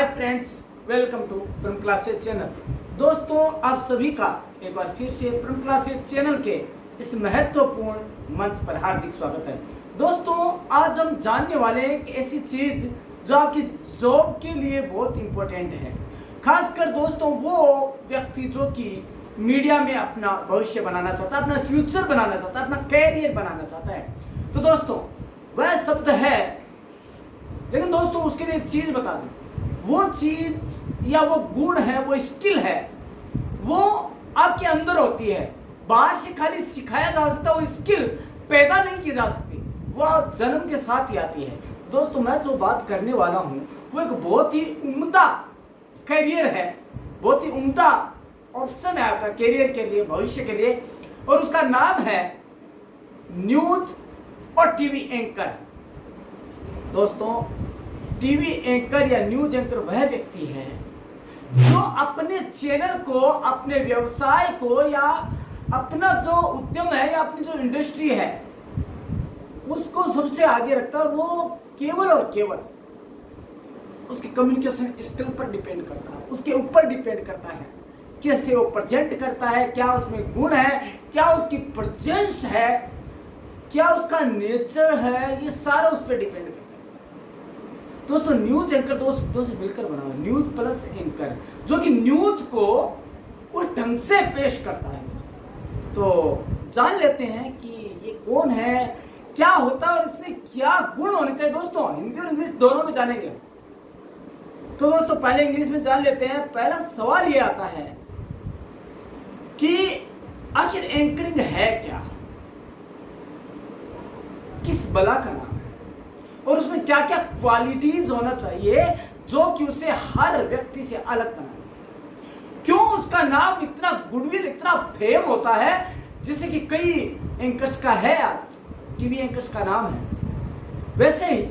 Hi friends, welcome to Prim classes channel. दोस्तों, आप सभी का एक बार फिर से प्रिम क्लासेस चैनल के इस महत्वपूर्ण मंच पर हार्दिक स्वागत है। दोस्तों, आज हम जानने वाले हैं कि ऐसी चीज जो आपकी जॉब के लिए बहुत इंपॉर्टेंट है। खासकर दोस्तों वो व्यक्ति जो कि मीडिया में अपना भविष्य बनाना चाहता है, अपना फ्यूचर बनाना चाहता है, अपना कैरियर बनाना चाहता है। तो दोस्तों वह शब्द है, लेकिन दोस्तों उसके लिए एक चीज बता दूं, वो चीज या वो गुण है, वो स्किल है, वो आपके अंदर होती है। बाहर से खाली सिखाया जा सकता है, वो स्किल पैदा नहीं की जा सकती, वो जन्म के साथ ही आती है। दोस्तों मैं जो बात करने वाला हूँ वो एक बहुत ही उम्दा करियर है, बहुत ही उम्दा ऑप्शन है आपका करियर के लिए, भविष्य के लिए, और उसका नाम है न्यूज और टीवी एंकर। दोस्तों टीवी एंकर या न्यूज एंकर वह व्यक्ति है जो अपने चैनल को, अपने व्यवसाय को या अपना जो उद्यम है या अपनी जो इंडस्ट्री है उसको सबसे आगे रखता है। और वो केवल और केवल उसके कम्युनिकेशन स्किल पर डिपेंड करता है, उसके ऊपर डिपेंड करता है कैसे वो प्रेजेंट करता है, क्या उसमें गुण है, क्या उसकी प्रेजेंस है, क्या उसका नेचर है, ये सारा उस पर डिपेंड करता है। दोस्तों न्यूज एंकर दो शब्दों से मिलकर बना हुआ, न्यूज प्लस एंकर, जो कि न्यूज को उस ढंग से पेश करता है। तो जान लेते हैं कि ये कौन है, क्या होता है और इसमें क्या गुण होने चाहिए। दोस्तों हिंदी और इंग्लिश दोनों में जानेंगे। तो दोस्तों पहले इंग्लिश में जान लेते हैं। पहला सवाल ये आता है कि आखिर एंकरिंग है क्या, किस बला का नाम है, और उसमें क्या क्या क्वालिटीज होना चाहिए जो कि उसे हर व्यक्ति से अलग बनाए। क्यों उसका नाम इतना गुडविल, इतना फेम होता है, जैसे कि कई एंकर्स का है, आज टीवी एंकर्स का नाम है, वैसे ही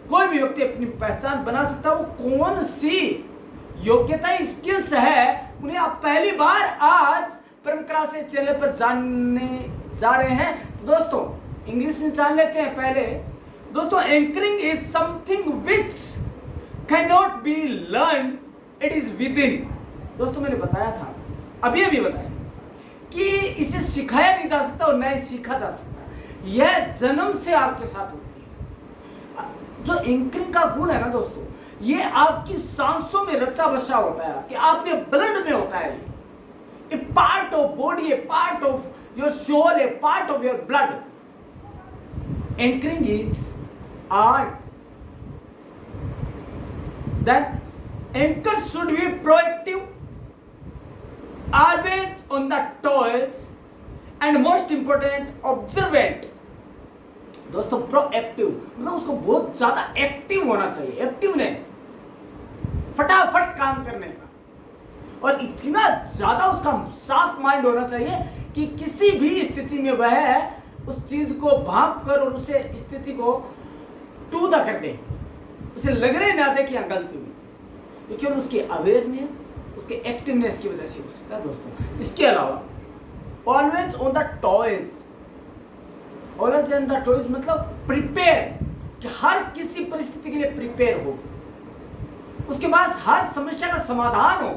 कोई भी व्यक्ति अपनी पहचान बना सकता है। वो कौन सी योग्यता, स्किल्स है, उन्हें आप पहली बार आज प्रिम क्लासेस चैनल पर जानने जा रहे हैं। तो दोस्तों इंग्लिश में जान लेते हैं पहले। दोस्तों anchoring is something which can not be learn, it is with in. दोस्तों मैंने बताया था, अभी बताया कि इसे सिखाया नहीं जा सकता और न ही सीखा जा सकता, यह जन्म से आपके साथ होती है। जो एंकरिंग का गुण है ना दोस्तों, ये आपकी सांसों में रचा बसा होता है, कि आपके ब्लड में होता है। A part of body, a part of your soul, a part of your blood. Anchoring is art. That anchors should be proactive, always on the toes, and most important, observant. दोस्तों proactive मतलब उसको बहुत ज्यादा active होना चाहिए, activeness, फटाफट काम करने का, और इतना ज्यादा उसका साफ माइंड होना चाहिए कि किसी भी स्थिति में वह उस चीज को भाप कर और उसे स्थिति को टूदा कर दे, उसे लगने ना दे कि यहाँ गलती हुई। ये केवल उसकी अवेयरनेस, उसके एक्टिवनेस की वजह से हो सकता है। दोस्तों इसके अलावा always on the toys, always on the toys मतलब प्रिपेयर, कि हर किसी परिस्थिति के लिए प्रिपेयर हो, उसके बाद हर समस्या का समाधान हो,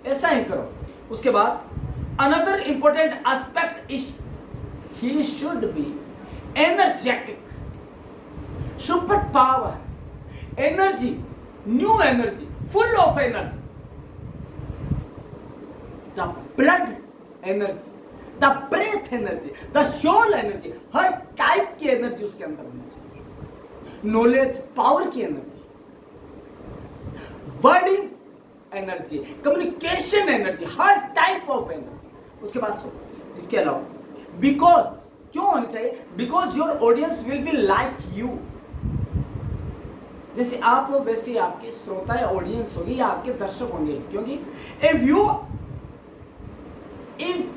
ऐसा ही करो। उसके बाद another important aspect is he should be energetic, super power, energy, new energy, full of energy, the blood energy, the breath energy, the soul energy, her type की एनर्जी उसके अंदर होनी चाहिए। नॉलेज पावर की energy, wording energy, communication energy, her type of energy उसके पास हो। इसके अलावा बिकॉज, क्यों होनी चाहिए, because your audience will be like you. जैसे आप हो वैसे ही आपके श्रोता या ऑडियंस होगी या आपके दर्शक होंगे, क्योंकि if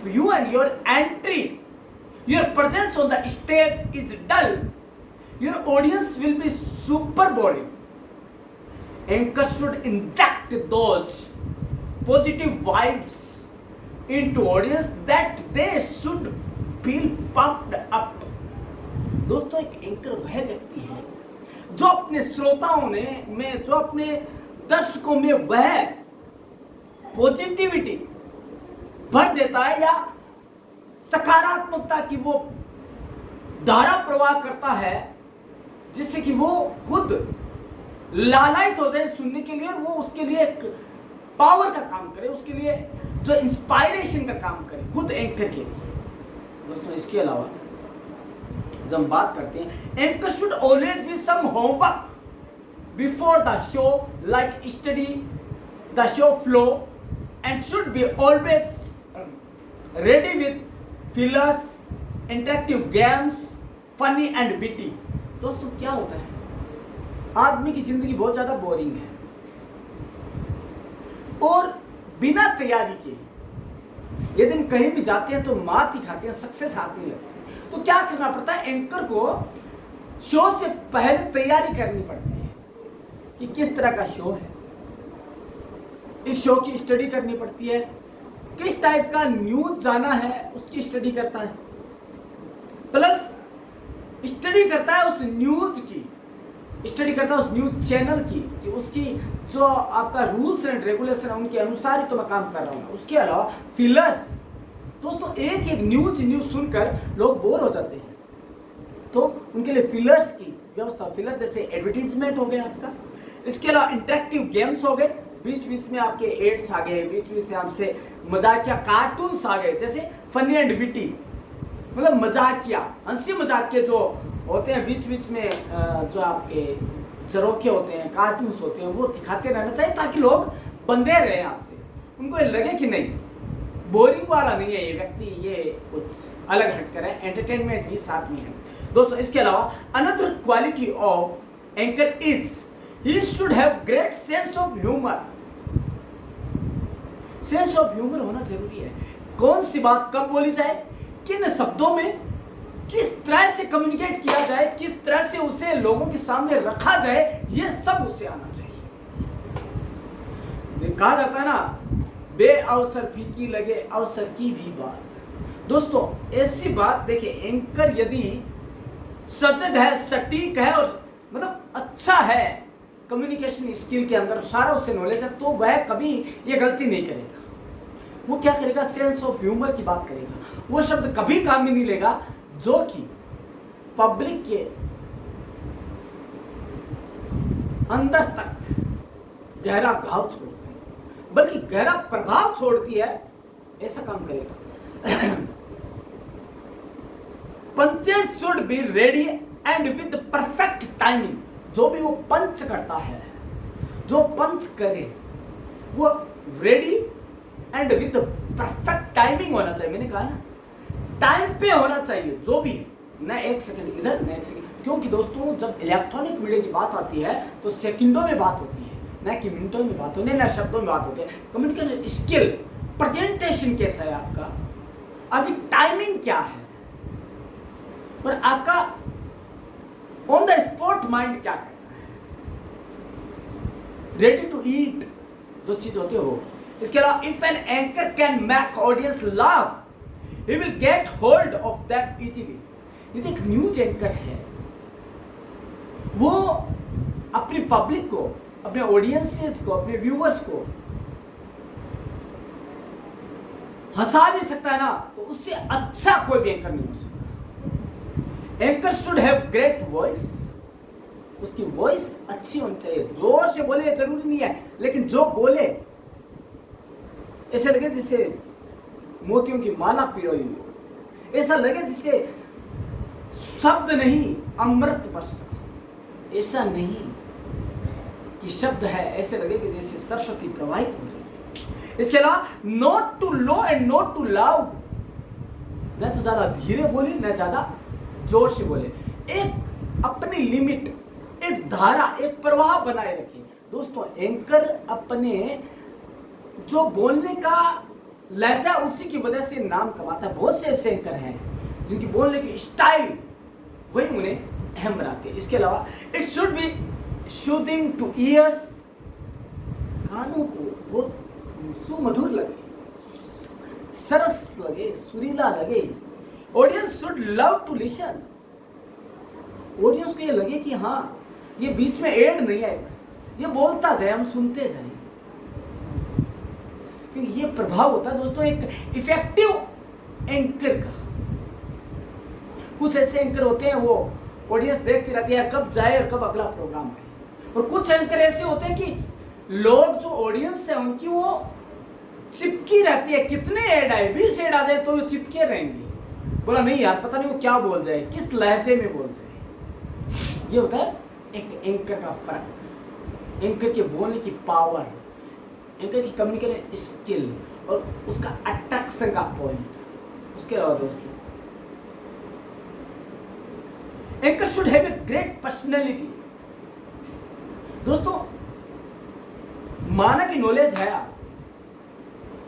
you and your entry, your presence on the stage is dull, your audience will be super boring. Anchor should inject those positive vibes into audience that they should feel pumped up। दोस्तों एक anchor वह व्यक्ति है जो अपने श्रोताओं में जो अपने दर्शकों में वह पॉजिटिविटी भर देता है या सकारात्मकता की वो धारा प्रवाह करता है जिससे कि वो खुद लालायित हो जाए सुनने के लिए और वो उसके लिए एक पावर का काम करे, उसके लिए जो इंस्पायरेशन का काम करे खुद एंकर के लिए। दोस्तों इसके अलावा जब हम बात करते हैं, anchor should always be some homework before the show, like study the show flow, and should be always ready with fillers, interactive games, funny and witty. दोस्तों क्या होता है, आदमी की जिंदगी बहुत ज्यादा बोरिंग है और बिना तैयारी के यदि हम कहीं भी जाते हैं तो मात ही खाते हैं, सक्सेस हाथ नहीं लगती। तो क्या करना पड़ता है, एंकर को शो से पहले तैयारी करनी पड़ती है कि किस तरह का शो है, इस शो की स्टडी करनी पड़ती है, किस टाइप का न्यूज जाना है उसकी स्टडी करता है, प्लस स्टडी करता है उस न्यूज की, स्टडी करता है उस न्यूज चैनल की कि उसकी जो आपका रूल्स एंड रेगुलेशन है उनके अनुसार ही तो मैं काम कर रहा हूँ। उसके अलावा फिलर्स, दोस्तों एक एक न्यूज सुनकर लोग बोर हो जाते हैं तो उनके लिए फिलर्स की व्यवस्था, फिलर जैसे एडवर्टीजमेंट हो गया आपका, इसके अलावा इंटरेक्टिव गेम्स हो गए, बीच बीच में आपके एड्स आ गए, बीच बीच से हमसे मजाकिया कार्टून्स आ गए जैसे फनी एंड विटी, मतलब मजाकिया हंसी मजाकिया जो होते हैं बीच बीच में, जो आपके जरोखे होते हैं, कार्टून्स होते हैं, वो दिखाते रहना चाहिए ताकि लोग बंधे रहे आपसे, उनको ये लगे कि नहीं बोरिंग वाला नहीं है ये व्यक्ति, ये कुछ अलग हटकर है, एंटरटेनमेंट भी साथ में है। दोस्तों इसके अलावा another quality of anchor is he should have great sense of humour. Sense of humour होना जरूरी है, कौन सी बात कब बोली जाए, किन शब्दों में किस तरह से कम्युनिकेट किया जाए, किस तरह से उसे लोगों के सामने रखा जाए, ये सब उसे आना चाहिए। कहा जाता है ना, बे अवसर फीकी लगे अवसर की भी बात। दोस्तों ऐसी बात देखिए, एंकर यदि सजग है, सटीक है और मतलब अच्छा है कम्युनिकेशन स्किल के अंदर, सारा उससे नॉलेज है, तो वह कभी ये गलती नहीं करेगा। वो क्या करेगा, सेंस ऑफ ह्यूमर की बात करेगा, वो शब्द कभी काम में नहीं लेगा जो कि पब्लिक के अंदर तक गहरा घाव छोड़ती है, बल्कि गहरा प्रभाव छोड़ती है, ऐसा काम करेगा। Punches should be ready and with perfect timing. जो भी वो पंच करता है, जो पंच करे वो ready and with perfect timing होना चाहिए। मैंने कहा ना टाइम पे होना चाहिए जो भी, न एक सेकंड इधर न एक सेकंड, क्योंकि दोस्तों जब इलेक्ट्रॉनिक मीडिया की बात आती है तो सेकंडों में बात होती है, न कि मिनटों में बात होती है, न शब्दों में बात होती है। कम्युनिकेशन स्किल, प्रेजेंटेशन कैसा है आपका, आपकी टाइमिंग क्या है, और आपका ऑन द स्पॉट माइंड क्या करता है, रेडी टू ईट जो चीज होती है वो। इसके अलावा if an anchor can make audience laugh he will get hold of that easily। यदि एक न्यूज एंकर है वो अपनी पब्लिक को, अपने ऑडियंसेस को, अपने व्यूअर्स को हंसा भी सकता है ना, तो उससे अच्छा कोई भी एंकर नहीं हो सकता। Anchor should have great voice, उसकी वॉइस अच्छी होनी चाहिए, जोर से बोले जरूरी नहीं है, लेकिन जो बोले ऐसे लगे जिससे मोतियों की माला पिरोई हुई, ऐसा लगे जिससे शब्द नहीं अमृत बरसा, ऐसा नहीं कि शब्द है, ऐसे लगे कि जैसे सरस्वती प्रवाहित हो रही है। इसके अलावा not too low and not too loud, न तो ज्यादा धीरे बोले न ज्यादा जोर से बोले, एक अपनी लिमिट, एक धारा, एक प्रवाह बनाए रखे। दोस्तों एंकर अपने जो बोलने का लहजा उसी की वजह से नाम कमाता है। बहुत से ऐसे एंकर हैं जिनकी बोलने की स्टाइल वही उन्हें अहम बनाते हैं। इसके अलावा it should be soothing to ears, कानों को बहुत सुमधुर लगे, सरस लगे, सुरीला लगे। Audience should love to listen, audience को ये लगे कि हाँ ये बीच में एड नहीं है, ये बोलता जाए, हम सुनते जाए, क्योंकि ये प्रभाव होता है दोस्तों एक इफेक्टिव एंकर का। कुछ ऐसे एंकर होते हैं वो ऑडियंस देखती रहती है कब जाए और कब अगला प्रोग्राम है, और कुछ एंकर ऐसे होते हैं कि लोग जो ऑडियंस है उनकी वो चिपकी रहती है। कितने ऐड आए, 20 ऐड आ जाए तो वो चिपके रहेंगे, बोला नहीं यार पता नहीं वो क्या बोल जाए, किस लहजे में बोल जाए। ये होता है एक एंकर का फर्क, एंकर के बोलने की पावर, एंकर की कम्युनिकेशन स्किल और उसका अट्रैक्शन का पॉइंट। उसके अलावा दोस्तों anchor should have a great personality. दोस्तों माना कि नॉलेज है आप,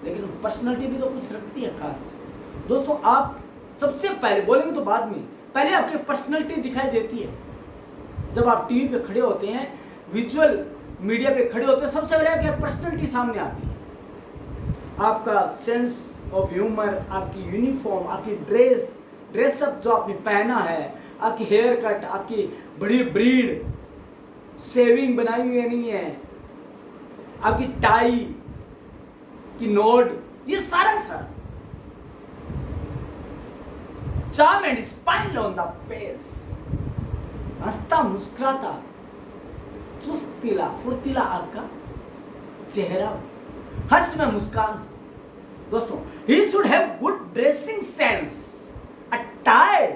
लेकिन पर्सनैलिटी भी तो कुछ रखती है खास। दोस्तों आप सबसे पहले बोलेंगे तो बाद में, पहले आपकी पर्सनैलिटी दिखाई देती है। जब आप टीवी पे खड़े होते हैं, विजुअल मीडिया पे खड़े होते हैं, सबसे पहले आपकी पर्सनैलिटी सामने आती है। आपका सेंस ऑफ ह्यूमर, आपकी यूनिफॉर्म, आपकी ड्रेसअप जो आपने पहना है, आपकी हेयर कट, आपकी बड़ी ब्रीड, सेविंग बनाई हुई है नहीं है, आपकी टाई की नोड, ये सारा charm and smile on the face, हंसता मुस्कुराता चुस्तीला फुर्तीला आपका चेहरा, हर्ष में मुस्कान। दोस्तों he should have good dressing sense, attire,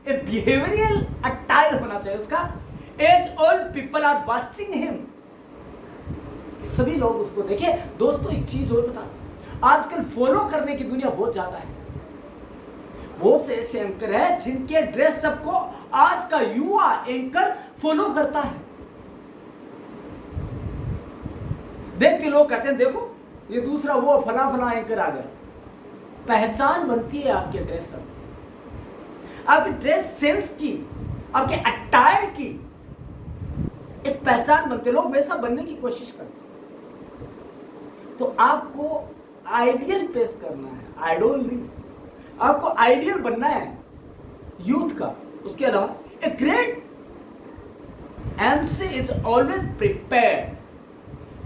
a behavioural attire होना चाहिए उसका। As all people are watching him, सभी लोग उसको देखें। दोस्तों एक चीज और बता, आजकल फॉलो करने की दुनिया बहुत ज्यादा है। बहुत से ऐसे एंकर है जिनके ड्रेस सबको आज का युवा एंकर फॉलो करता है। देख के लोग कहते हैं देखो ये दूसरा वो फला फला एंकर आ गया। पहचान बनती है आपके ड्रेस सब, आपके ड्रेस सेंस की, आपके अटायर की एक पहचान बनते, लोग वैसा बनने की कोशिश करते। तो आपको आइडियल पेश करना है, आइडोल नहीं, आपको आइडियल बनना है यूथ का। उसके अलावा a great MC is always prepared.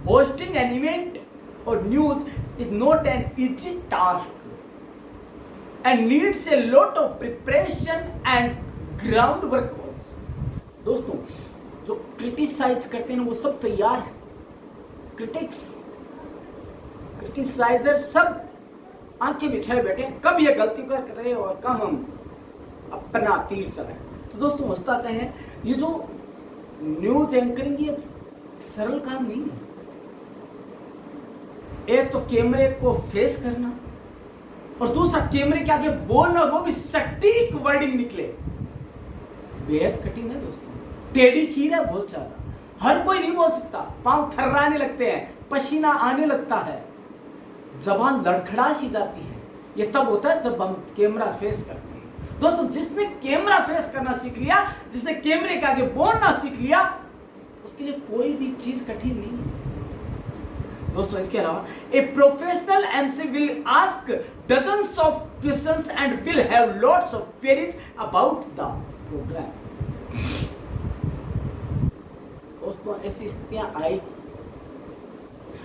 Hosting an event or news is not an easy task and needs a lot of preparation and groundwork also. दोस्तों जो क्रिटिसाइज करते हैं वो सब तैयार है, क्रिटिसाइजर सब आंखें बिछाए बैठे हैं, कब ये गलती कर रहे हैं और कब हम अपना तीर चलाएं। तो दोस्तों बताते हैं ये जो न्यूज एंकरिंग ये सरल काम नहीं है। एक तो कैमरे को फेस करना और दूसरा कैमरे के आगे बोलना, वो भी सटीक वर्डिंग निकले, बेहद कठिन है दोस्तों। टेढ़ी खीर है बहुत ज्यादा, हर कोई नहीं बोल सकता, पांव थर्राने लगते हैं, पसीना आने लगता है, जबान लड़खड़ा सी जाती है। ये तब होता है जब हम कैमरा फेस करते हैं। दोस्तों जिसने कैमरा फेस करना सीख लिया, जिसने कैमरे के आगे बोलना सीख लिया, उसके लिए कोई भी चीज कठिन नहीं है। दोस्तों इसके अलावा a professional MC will ask dozens of questions and will have lots of queries about the programme. दोस्तों ऐसी स्थितियां आई,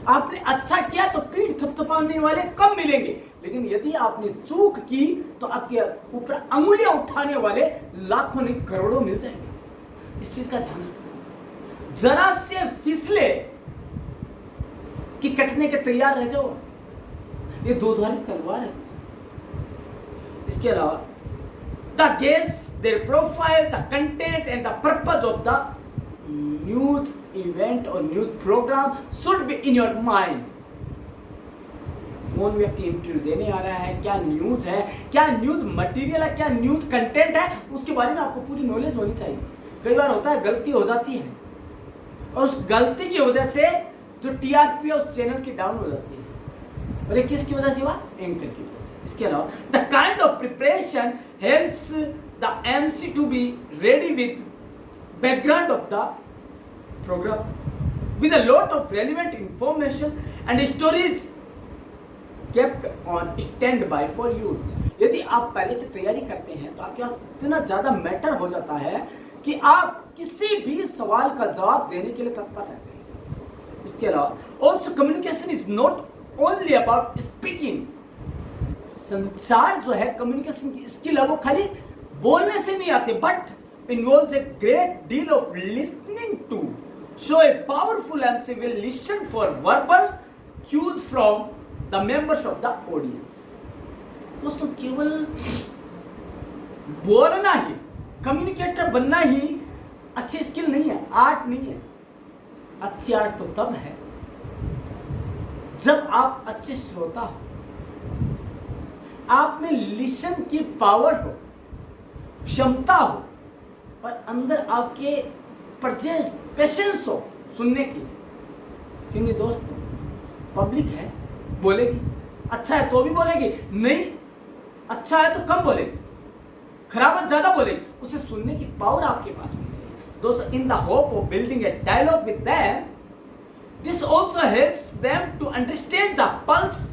आपने अच्छा किया तो पीठ थपथपाने वाले कम मिलेंगे, लेकिन यदि आपने चूक की तो आपके ऊपर अंगुलियां उठाने वाले लाखों नहीं करोड़ों मिल जाएंगे। इस चीज का ध्यान रखना, जरा से फिसले कि कटने के तैयार रह जाओ, ये दोधारी तलवार है। इसके अलावा the guest, their profile, the content and the purpose of the news event और news program should be in your mind. कौन व्यक्ति इंटरव्यू देने आ रहा है, क्या न्यूज है, क्या न्यूज मटेरियल है, क्या न्यूज कंटेंट है, उसके बारे में आपको पूरी नॉलेज होनी चाहिए। कई बार होता है गलती हो जाती है और उस गलती की वजह से जो TRP है उस चैनल की डाउन हो जाती है, और ये किसकी वजह से हुआ, एंकर की वजह से। इसके अलावा the kind of preparation helps the MC to be ready with background of the program with a lot of relevant information and stories kept on standby for use। यदि आप पहले से तैयारी करते हैं तो आपके पास इतना ज़्यादा मैटर हो जाता है कि आप किसी भी सवाल का जवाब देने के लिए तत्पर रहते हैं। इसके अलावा also communication is not only about speaking. संचार जो है, कम्युनिकेशन की स्किल है, वो खाली बोलने से नहीं आते, but involves a great deal of listening to. So a powerful MC will listen for verbal cues from the members of the audience. दोस्तों, केवल बोलना ही, कम्युनिकेटर बनना ही अच्छी स्किल नहीं है, आर्ट नहीं है। अच्छी आर्ट तो तब है जब आप अच्छे श्रोता हो, आप में लिसन की पावर हो, क्षमता हो, और अंदर आपके पेशेंस हो सुनने की। क्योंकि दोस्तों, पब्लिक है, बोलेगी, अच्छा है तो भी बोलेगी, नहीं अच्छा है तो कम बोलेगी, खराब है ज्यादा बोलेगी। उसे सुनने की पावर आपके पास होनी चाहिए। दोस्तों, in the hope of building a dialogue with them, this also helps them to understand the pulse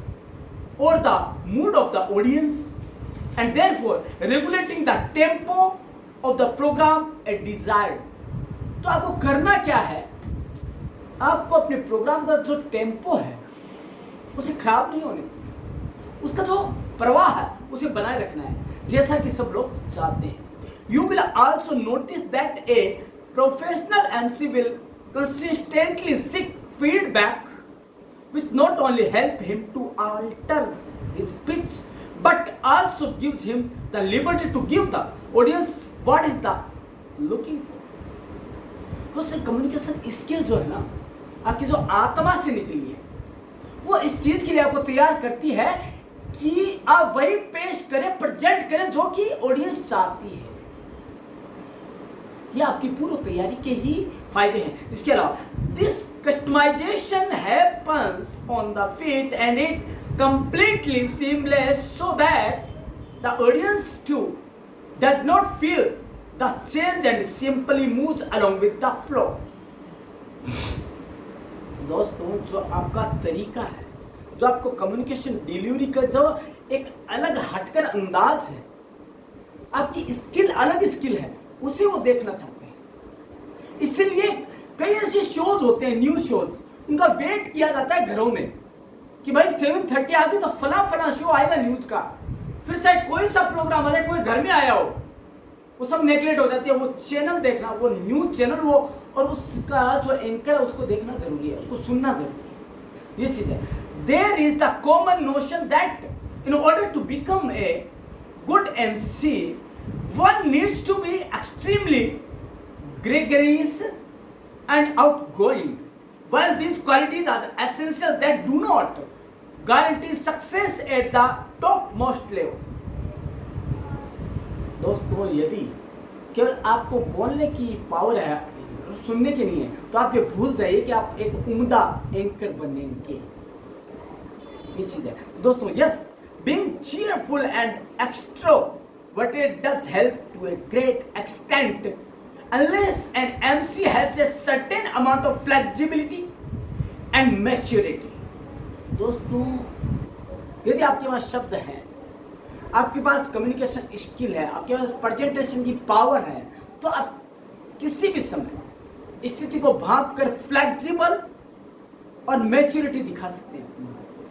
or the mood of the audience, and therefore regulating the tempo of the program as desired. तो आपको करना क्या है, आपको अपने programme का जो tempo है उसे खराब नहीं होने, उसका जो प्रवाह है उसे बनाए रखना है, जैसा कि सब लोग चाहते हैं। You will also notice that a professional MC will consistently seek feedback which not only help him to alter his pitch but also gives him the liberty to give the audience what is the looking for. दोस्तों, communication skill जो है ना, आपकी जो आत्मा से निकली है, वो इस चीज के लिए आपको तैयार करती है कि आप वही पेश करें, प्रेजेंट करें जो कि ऑडियंस चाहती है। ये आपकी पूर्व तैयारी के ही फायदे हैं। इसके अलावा this customization happens on the feet and it completely seamless so that the audience too does not feel the change and simply moves along with the flow. दोस्तों, जो आपका तरीका है, जो आपको कम्युनिकेशन डिलीवरी का जो एक अलग हटकर अंदाज है, आपकी स्किल अलग स्किल है, उसे वो देखना चाहते हैं। इसलिए कई ऐसे शोज होते हैं, न्यूज शोज, उनका वेट किया जाता है घरों में कि भाई 7:30 आ गई तो फला शो आएगा न्यूज का। फिर चाहे कोई सा प्रोग्राम आ जाए, कोई घर में आया हो, वो सब नेगलेक्ट हो जाती है। वो चैनल देखना, वो न्यूज चैनल, वो और उसका जो एंकर है उसको देखना जरूरी है, उसको सुनना जरूरी है। ये चीज है। There is the common notion that in order to become a good MC one needs to be extremely gregarious and outgoing. While these qualities are essential, that do not guarantee success at the topmost level. दोस्तों, यदि केवल आपको बोलने की power है, सुनने की नहीं है, तो आप ये भूल जाइए कि आप एक उम्दा एंकर बनेंगे। ये चीज है दोस्तों। Yes, being cheerful and extroverted does help to a great extent, unless an MC has a certain amount of flexibility and maturity. दोस्तों, यदि आपके पास शब्द हैं, आपके पास कम्युनिकेशन स्किल है, आपके पास प्रेजेंटेशन की पावर है, तो आप किसी भी समय स्थिति को भांप कर फ्लेक्सिबल और मैच्योरिटी दिखा सकते हैं,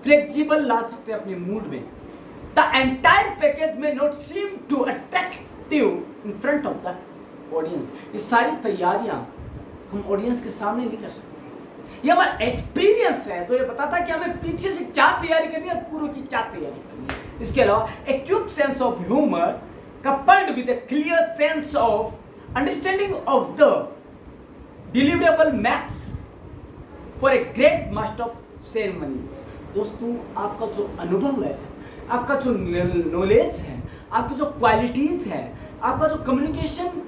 फ्लेक्सिबल ला सकते हैं अपने मूड में। द एंटायर पैकेज में not seem too attractive in front of the audience. ये सारी तैयारियां हम ऑडियंस के सामने नहीं कर सकते। ये हमारा एक्सपीरियंस है, तो ये बताता है कि हमें पीछे से क्या तैयारी करनी है और पूर्व की क्या तैयारी करनी है। इसके अलावा a quick sense of humour coupled with A clear sense of understanding of the deliverable max for a great master of ceremonies. दोस्तों, आपका जो अनुभव है, आपका जो नॉलेज है, आपकी जो क्वालिटीज है, आपका जो कम्युनिकेशन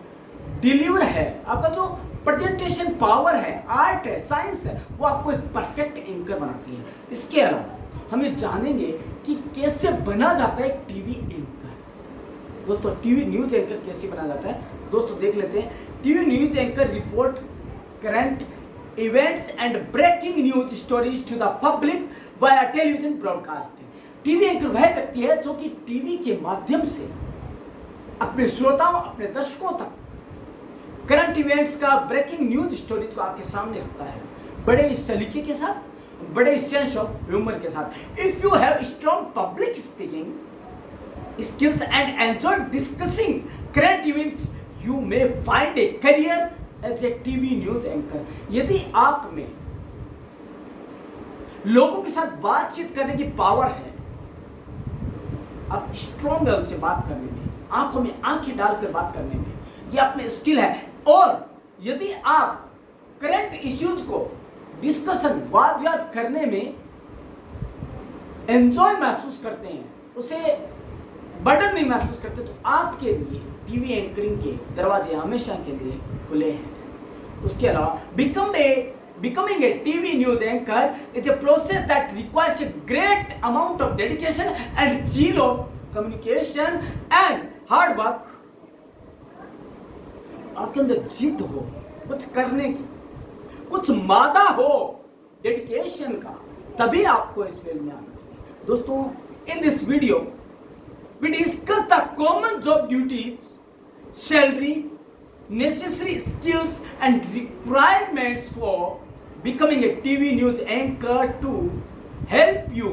डिलीवर है, आपका जो प्रेजेंटेशन पावर है, आर्ट है, साइंस है, वो आपको एक परफेक्ट एंकर बनाती है। इसके अलावा हम ये जानेंगे कि कैसे बना जाता है एक टीवी एंकर। दोस्तों, टीवी न्यूज एंकर कैसे बना जाता है, दोस्तों देख लेते हैं। TV news anchor report current events and breaking news stories to the public via television broadcasting. TV anchor वह व्यक्ति है जो कि टीवी के माध्यम से अपने श्रोताओं, अपने दर्शकों तक करंट इवेंट्स का, ब्रेकिंग न्यूज स्टोरीज को आपके सामने रखता है, बड़े इस सलीके के साथ, बड़े सेंस ऑफ ह्यूमर के साथ। If you have strong public speaking skills and enjoy discussing current events, you may find a career as a TV news anchor. यदि आप में लोगों के साथ बातचीत करने की पावर है, आप स्ट्रॉन्ग है उनसे बात करने में, आंखों में आंखें डालकर बात करने में, ये आप में स्किल है। और यदि आप करंट इश्यूज को डिस्कशन, वाद विवाद करने में एंजॉय महसूस करते हैं, उसे बर्डन नहीं महसूस करते, तो आपके लिए टीवी एंकरिंग के दरवाजे हमेशा के लिए खुले हैं। उसके अलावा becoming a TV news anchor is a process that requires a great amount of dedication and zeal of communication and hard work। आपके अंदर जिद हो कुछ करने की, कुछ मादा हो डेडिकेशन का, तभी आपको इस फील्ड में आना चाहिए। दोस्तों, in this video we discuss the common job duties, salary, necessary skills and requirements for becoming a TV news anchor to help you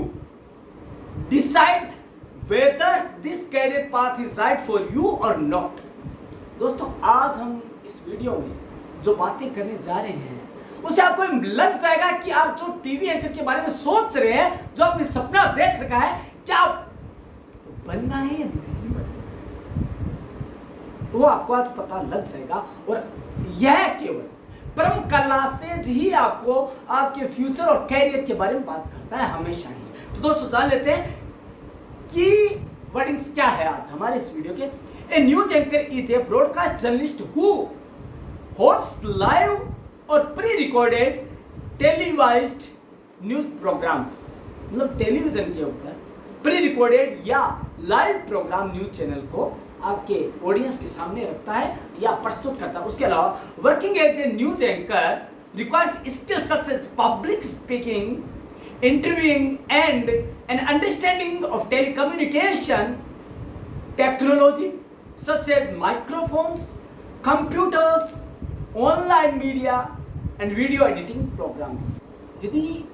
decide whether this career path is right for you or not। दोस्तों, आज हम इस video में जो बातें करने जा रहे हैं उससे आपको लग जाएगा कि आप जो टीवी एंकर के बारे में सोच रहे हैं, जो आपने सपना देख रखा है, क्या बनना है या नहीं बनना, वो आपको आज पता लग जाएगा। और यह केवल परम क्लासेज ही आपको आपके फ्यूचर और कैरियर के बारे में बात करता है हमेशा ही। तो दोस्तों, जान लेते हैं कि वर्डिंग्स क्या है आज हमारे इस वीडियो के। A news anchor is a broadcast journalist who host live और pre recorded televised news programs, मतलब टेलीविजन के ऊपर प्री रिकॉर्डेड या लाइव प्रोग्राम न्यूज चैनल को आपके ऑडियंस के सामने रखता है या प्रस्तुत करता है। उसके अलावा working as a news anchor requires skills such as public speaking, interviewing and an understanding of telecommunication technology such as microphones, computers, online media and video editing programs. यदि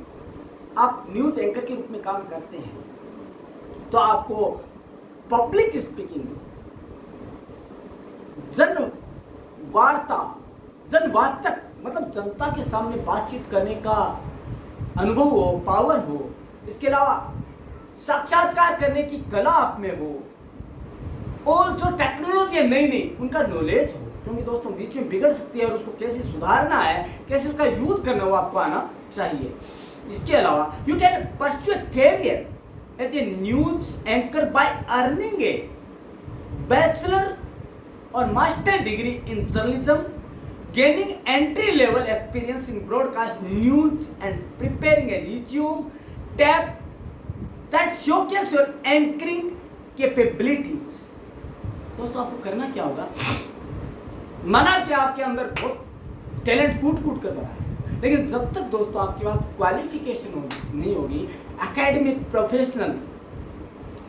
आप न्यूज एंकर के रूप में काम करते हैं तो आपको पब्लिक स्पीकिंग, जनवाचक मतलब जनता के सामने बातचीत करने का अनुभव हो, पावर हो, इसके अलावा साक्षात्कार करने की कला आप में हो, और जो टेक्नोलॉजी है नई नई उनका नॉलेज हो, क्योंकि दोस्तों बीच में बिगड़ सकती है और उसको कैसे सुधारना है, कैसे उसका यूज करना हो, आपको आना चाहिए। इसके अलावा you can pursue a career as a news anchor by earning a bachelor और master degree in journalism, gaining entry level experience in broadcast news and preparing a resume tab that showcase your anchoring capabilities। दोस्तों, आपको करना क्या होगा, माना कि आपके अंदर बहुत टैलेंट कूट कर भरा है, लेकिन जब तक दोस्तों आपके पास क्वालिफिकेशन नहीं होगी, एकेडमिक प्रोफेशनल,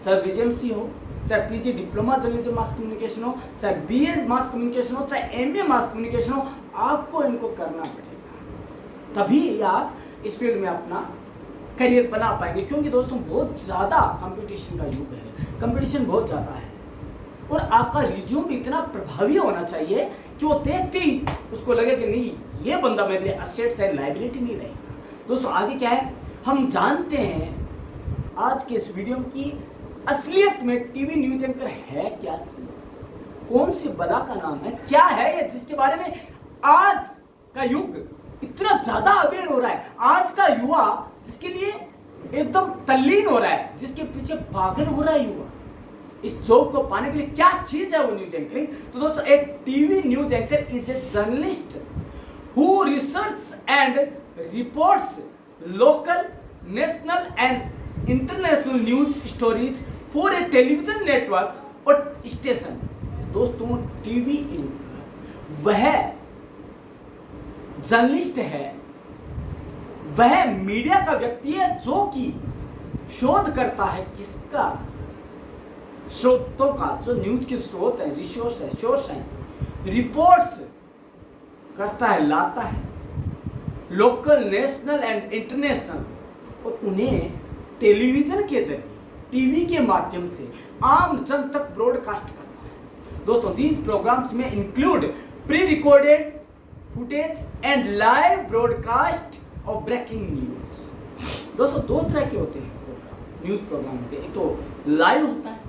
चाहे बीजेएमसी हो, चाहे PG diploma journalism mass communication हो, चाहे बीए मास कम्युनिकेशन हो, चाहे एमए मास कम्युनिकेशन हो, आपको इनको करना पड़ेगा, तभी आप इस फील्ड में अपना करियर बना पाएंगे। क्योंकि दोस्तों बहुत ज़्यादा कंपटीशन का युग है, कंपटीशन बहुत ज़्यादा है, और आपका रिज्यूम भी इतना प्रभावी होना चाहिए कि वो देखते ही उसको लगे कि नहीं, ये बंदा मेरे लिए असेट्स है, लायबिलिटी नहीं रहेगा। दोस्तों, आगे क्या है, हम जानते हैं आज के इस वीडियो की असलियत में टीवी न्यूज एंकर है क्या चीज, कौन सी बला का नाम है, क्या है ये, जिसके बारे में आज का युग इतना ज्यादा अवेयर हो रहा है, आज का युवा जिसके लिए एकदम तल्लीन हो रहा है, जिसके पीछे पागल हो रहा है युवा, इस जॉब को पाने के लिए क्या चीज है वो न्यूज एंकरिंग। तो दोस्तों, एक TV news anchor is a journalist who research and reports local, national and international news stories for a television network और स्टेशन। दोस्तों, टीवी एंकर वह जर्नलिस्ट है, वह मीडिया का व्यक्ति है जो कि शोध करता है किसका, स्रोतों का, जो न्यूज के स्रोत हैं, रिसोर्स है, सोर्स हैं, रिपोर्ट्स करता है, लाता है लोकल, नेशनल एंड इंटरनेशनल, और उन्हें टेलीविजन के जरिए, टीवी के माध्यम से आम जन तक ब्रॉडकास्ट करता है। दोस्तों, दीज प्रोग्राम्स में include pre recorded footage and live broadcast of breaking news. दोस्तों, दो तरह के होते हैं प्रोग्राम, न्यूज प्रोग्राम होते हैं। एक तो लाइव होता है,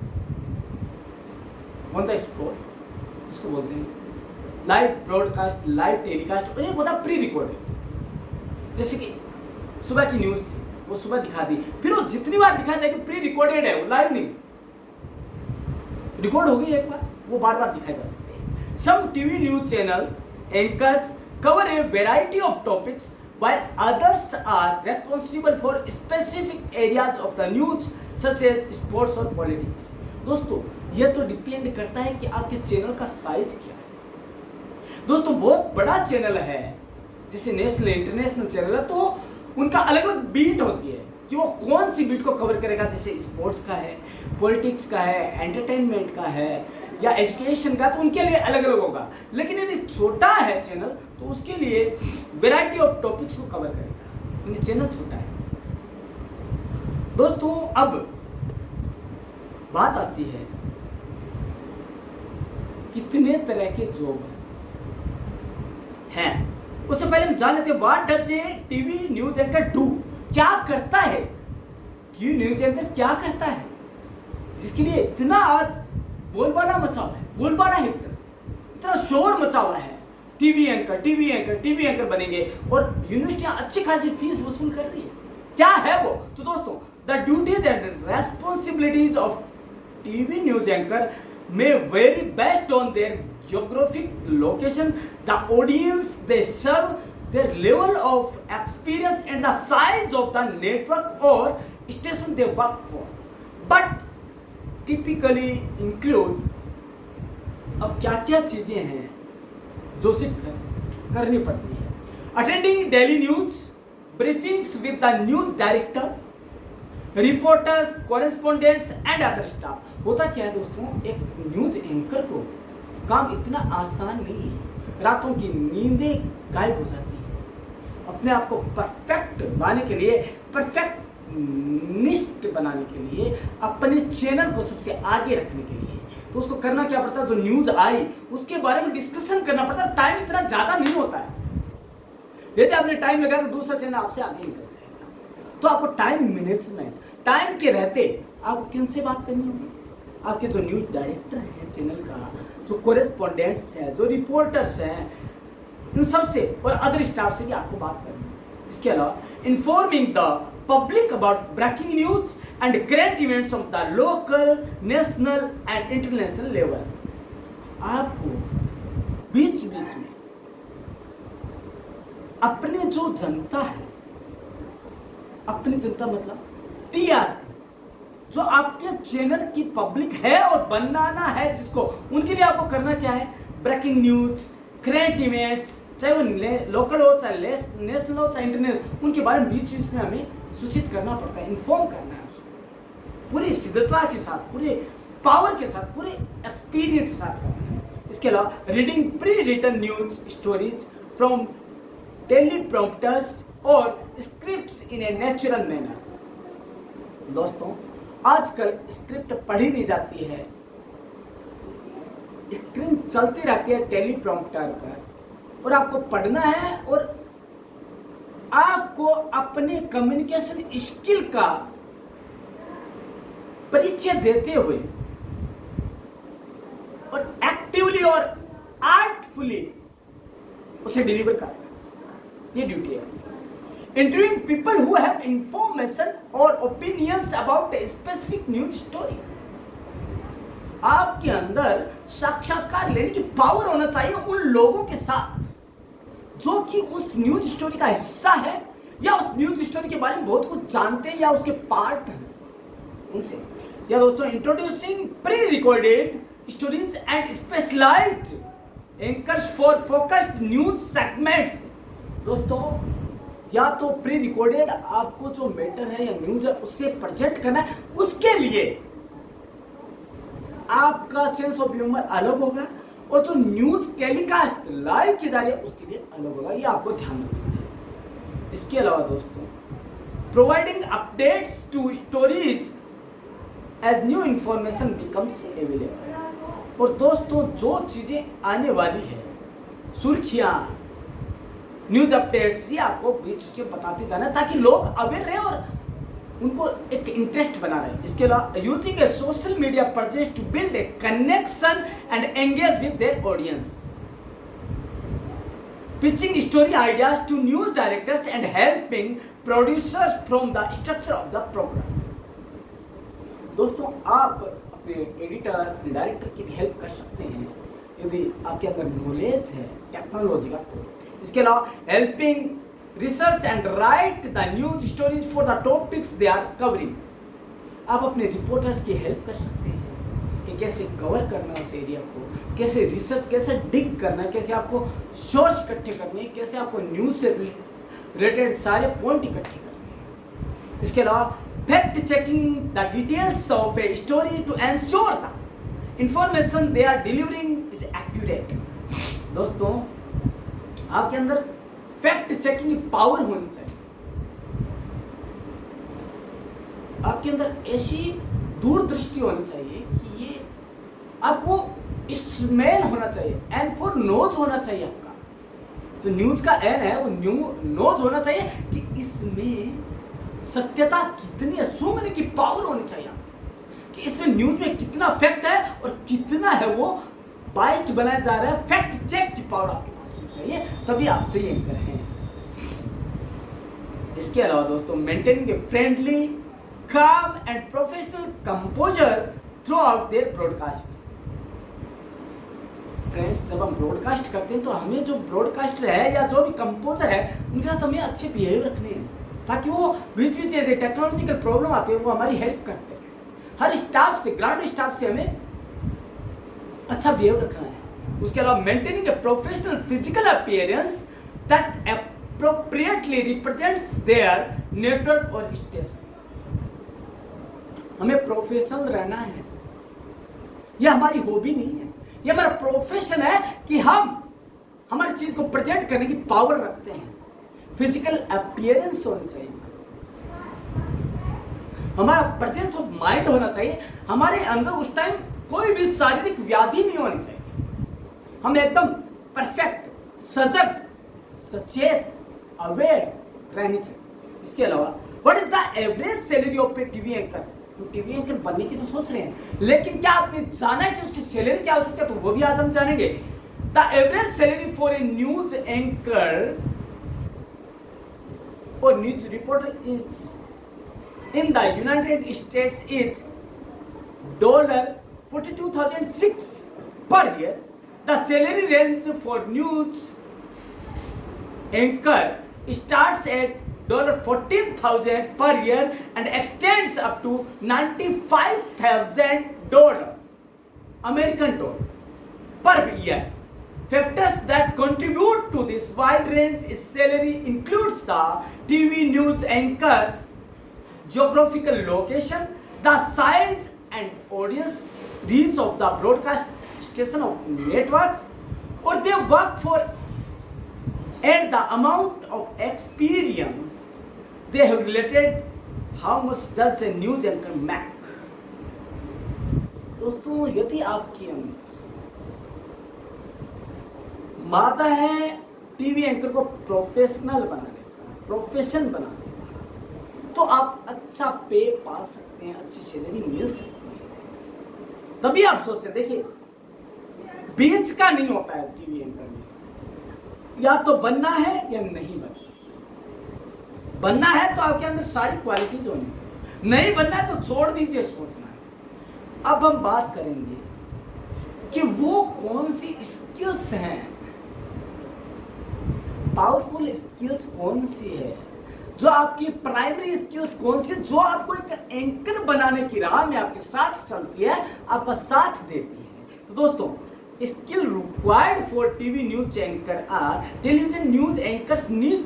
ऑन द स्पॉट, इसको बोलते हैं लाइव ब्रॉडकास्ट, लाइव टेलीकास्ट, और एक होता है प्री रिकॉर्डेड। जैसे कि सुबह की न्यूज थी, वो सुबह दिखा दी, फिर वो जितनी बार दिखाई जाएगी प्री रिकॉर्डेड है, वो लाइव नहीं, रिकॉर्ड हो गई एक बार, वो बार बार दिखाई जा सकते हैं। Some TV news channels anchors cover a variety of topics while others are responsible for specific areas of the news such as sports और politics। दोस्तों, यह तो डिपेंड करता है कि आपके चैनल का साइज क्या है। दोस्तों, बहुत बड़ा चैनल है, जैसे नेशनल इंटरनेशनल चैनल है, तो उनका अलग अलग बीट होती है कि वो कौन सी बीट को कवर करेगा। जैसे स्पोर्ट्स का है, पॉलिटिक्स का है, एंटरटेनमेंट का है या एजुकेशन का, तो उनके लिए अलग अलग होगा। लेकिन यदि छोटा है चैनल तो उसके लिए वैरायटी ऑफ टॉपिक्स को कवर करेगा, क्योंकि चैनल छोटा है। दोस्तों, अब बात आती है कितने तरह के जॉब हैं। उससे पहले हम जान लेते हैं what does a TV news anchor do. क्या करता है टीवी न्यूज एंकर, क्या करता है जिसके लिए इतना आज बोलबाला मचा हुआ है, बोलबाला है, इतना शोर मचा हुआ है। TV anchor, TV anchor, TV anchor बनेंगे, और यूनिवर्सिटियां अच्छी खासी फीस वसूल कर रही है। क्या है वो? तो दोस्तों, the duties and responsibilities of TV news anchor may vary based on their geographic location, the audience they serve, their level of experience and the size of the network or station they work for, but typically include, अब क्या क्या चीजें हैं जो सिर्फ करनी पड़ती है। Attending daily news briefings with the news director, reporters, correspondents and other staff. होता क्या है दोस्तों, एक न्यूज एंकर को काम इतना आसान नहीं है। रातों की नींदें गायब हो जाती है। अपने आप को परफेक्ट बनाने के लिए, परफेक्टनिस्ट बनाने के लिए, अपने चैनल को सबसे आगे रखने के लिए, तो उसको करना क्या पड़ता है, जो न्यूज आई उसके बारे में डिस्कशन करना पड़ता है। टाइम इतना ज्यादा नहीं होता है। यदि आपने टाइम लगाया तो दूसरा चैनल आपसे आगे निकल जाएगा। तो आपको टाइम मैनेजमेंट, टाइम के रहते आपको किनसे बात करनी होगी, आपके जो न्यूज डायरेक्टर है चैनल का, जो कोरेस्पोंडेंट्स हैं, जो रिपोर्टर्स हैं, इन सबसे और अदर स्टाफ से भी आपको बात करनी है। इसके अलावा informing the public about breaking news and current events of the local, national and international level. आपको बीच बीच में अपने जो जनता है, अपनी जनता मतलब टीआर, जो आपके चैनल की पब्लिक है और बनाना है जिसको, उनके लिए आपको करना क्या है, ब्रेकिंग न्यूज, करेंट इवेंट्स, चाहे वो लोकल हो, चाहे नेशनल हो, चाहे इंटरनेशनल, उनके बारे में बीच बीच में हमें सूचित करना पड़ता है, इन्फॉर्म करना है उसको पूरी सिद्धता के साथ, पूरे पावर के साथ, पूरे एक्सपीरियंस के साथ करना है। इसके अलावा reading pre written news stories from teleprompters और scripts in a natural manner. दोस्तों, आजकल स्क्रिप्ट पढ़ी नहीं जाती है, स्क्रीन चलती रहती है टेलीप्रॉम्प्टर पर, और आपको पढ़ना है और आपको अपने कम्युनिकेशन स्किल का परिचय देते हुए और एक्टिवली और आर्टफुली उसे डिलीवर करना, ये ड्यूटी है। Interviewing people who have information or opinions about a specific news story। आपके अंदर साक्षात्कार लेने की पावर होना चाहिए उन लोगों के साथ जो कि उस न्यूज स्टोरी का हिस्सा है या उस न्यूज स्टोरी के बारे में बहुत कुछ जानते हैं या उसके पार्ट हैं उनसे। या दोस्तों, introducing pre recorded stories and specialised anchors for focused news segments. दोस्तों, या तो प्री रिकॉर्डेड आपको जो मैटर है या न्यूज है उससे प्रेजेंट करना है, उसके लिए आपका सेंस ऑफ ह्यूमर अलग होगा और जो न्यूज टेलीकास्ट लाइव की जा रही है उसके लिए अलग होगा, ये आपको ध्यान रखना है। इसके अलावा दोस्तों, providing updates to stories as new information becomes available. और दोस्तों, जो चीजें आने वाली है, सुर्खियां, न्यूज अपडेट्स, ये आपको बीच चीजें बताते जाना ताकि लोग अवेयर रहे और उनको एक इंटरेस्ट बना रहे। इसके अलावा using a social media presence to build a connection and engage with their audience, pitching story ideas to news directors and helping producers from the structure of the programme. दोस्तों, आप अपने एडिटर, डायरेक्टर की भी help कर सकते हैं यदि आपके अंदर नॉलेज है टेक्नोलॉजी का। तो इसके अलावा helping research and write the news stories for the topics they are covering. आप अपने रिपोर्टर्स की हेल्प कर सकते हैं कि कैसे कवर करना उस एरिया को, कैसे रिसर्च, कैसे डिग करना, कैसे आपको सोर्स इकट्ठे करने, कैसे आपको न्यूज से रिलेटेड सारे पॉइंट इकट्ठे करने हैं। इसके अलावा fact checking the details of a story to ensure the information they are delivering is accurate. दोस्तों, आपके अंदर फैक्ट चेकिंग की पावर होनी चाहिए, आपके अंदर ऐसी दूरदृष्टि होनी चाहिए कि ये आपको स्मेल होना चाहिए, एन फॉर नोज होना चाहिए। आपका जो न्यूज का एन है वो नोज होना चाहिए कि इसमें सत्यता कितनी है, सूंघने की पावर होनी चाहिए कि इसमें न्यूज में कितना फैक्ट है और कितना है वो बाइस्ड बनाया जा रहा है। फैक्ट चेक की पावर आपके पास होनी चाहिए, तभी आप सही एंकर हैं। इसके अलावा दोस्तों, maintaining a friendly, calm and professional composure throughout their broadcast. Friends, जब हम ब्रॉडकास्ट करते हैं तो हमें जो ब्रॉडकास्टर है या जो भी कंपोजर है उनके साथ हमें अच्छे बिहेव रखने हैं ताकि वो बीच बीच में टेक्नोलॉजिकल प्रॉब्लम आती है वो हमारी हेल्प करते हैं। हर स्टाफ से, ग्राउंड स्टाफ से हमें अच्छा बिहेव रखना है। उसके अलावा maintaining a professional physical appearance that appropriately represents their network और स्टेशन। हमें प्रोफेशनल रहना है, यह हमारी हॉबी नहीं है, यह हमारा प्रोफेशन है कि हम हमारी चीज को प्रेजेंट करने की पावर रखते हैं। फिजिकल अपीयरेंस होनी चाहिए, हमारा प्रेजेंस ऑफ माइंड होना चाहिए, हमारे अंदर उस टाइम कोई भी शारीरिक व्याधि नहीं होनी चाहिए। हम एकदम परफेक्ट, सजग, सचेत, अवेयर रहनी चाहिए। इसके अलावा what is the average salary of a TV anchor? TV anchor बनने की तो सोच रहे हैं, लेकिन क्या आपने जाना है कि उसकी सैलरी क्या हो सकती है? तो वो भी आज हम जानेंगे। The average salary for a news anchor और news reporter is in the United States is $42,006 per year. The salary range for news anchor starts at $14,000 per year and extends up to $95,000 American dollar per year. Factors that contribute to this wide range is salary includes the TV news anchor's geographical location, the size and audience reach of the broadcast station of network, or they work for, and the amount of experience they have related. How much does a news anchor make? दोस्तों, यदि आपके अंदर मादा है TV anchor को professional बनाने का, profession बनाने का, तो आप अच्छा पे पा सकते हैं, अच्छी सैलरी मिल सकती है। तभी आप सोचते, देखिए बीच का नहीं होता है टीवी एंकर में, या तो बनना है या नहीं बनना। बनना है तो आपके अंदर सारी क्वालिटीज होनी चाहिए, नहीं बनना है तो छोड़ दीजिए सोचना है। अब हम बात करेंगे कि वो कौन सी स्किल्स हैं, पावरफुल स्किल्स कौन सी है, जो आपकी प्राइमरी स्किल्स कौन सी, जो आपको एक एंकर बनाने की राह में आपके साथ चलती है, आपका साथ देती है। तो दोस्तों, skill required for TV news anchor are television news anchors need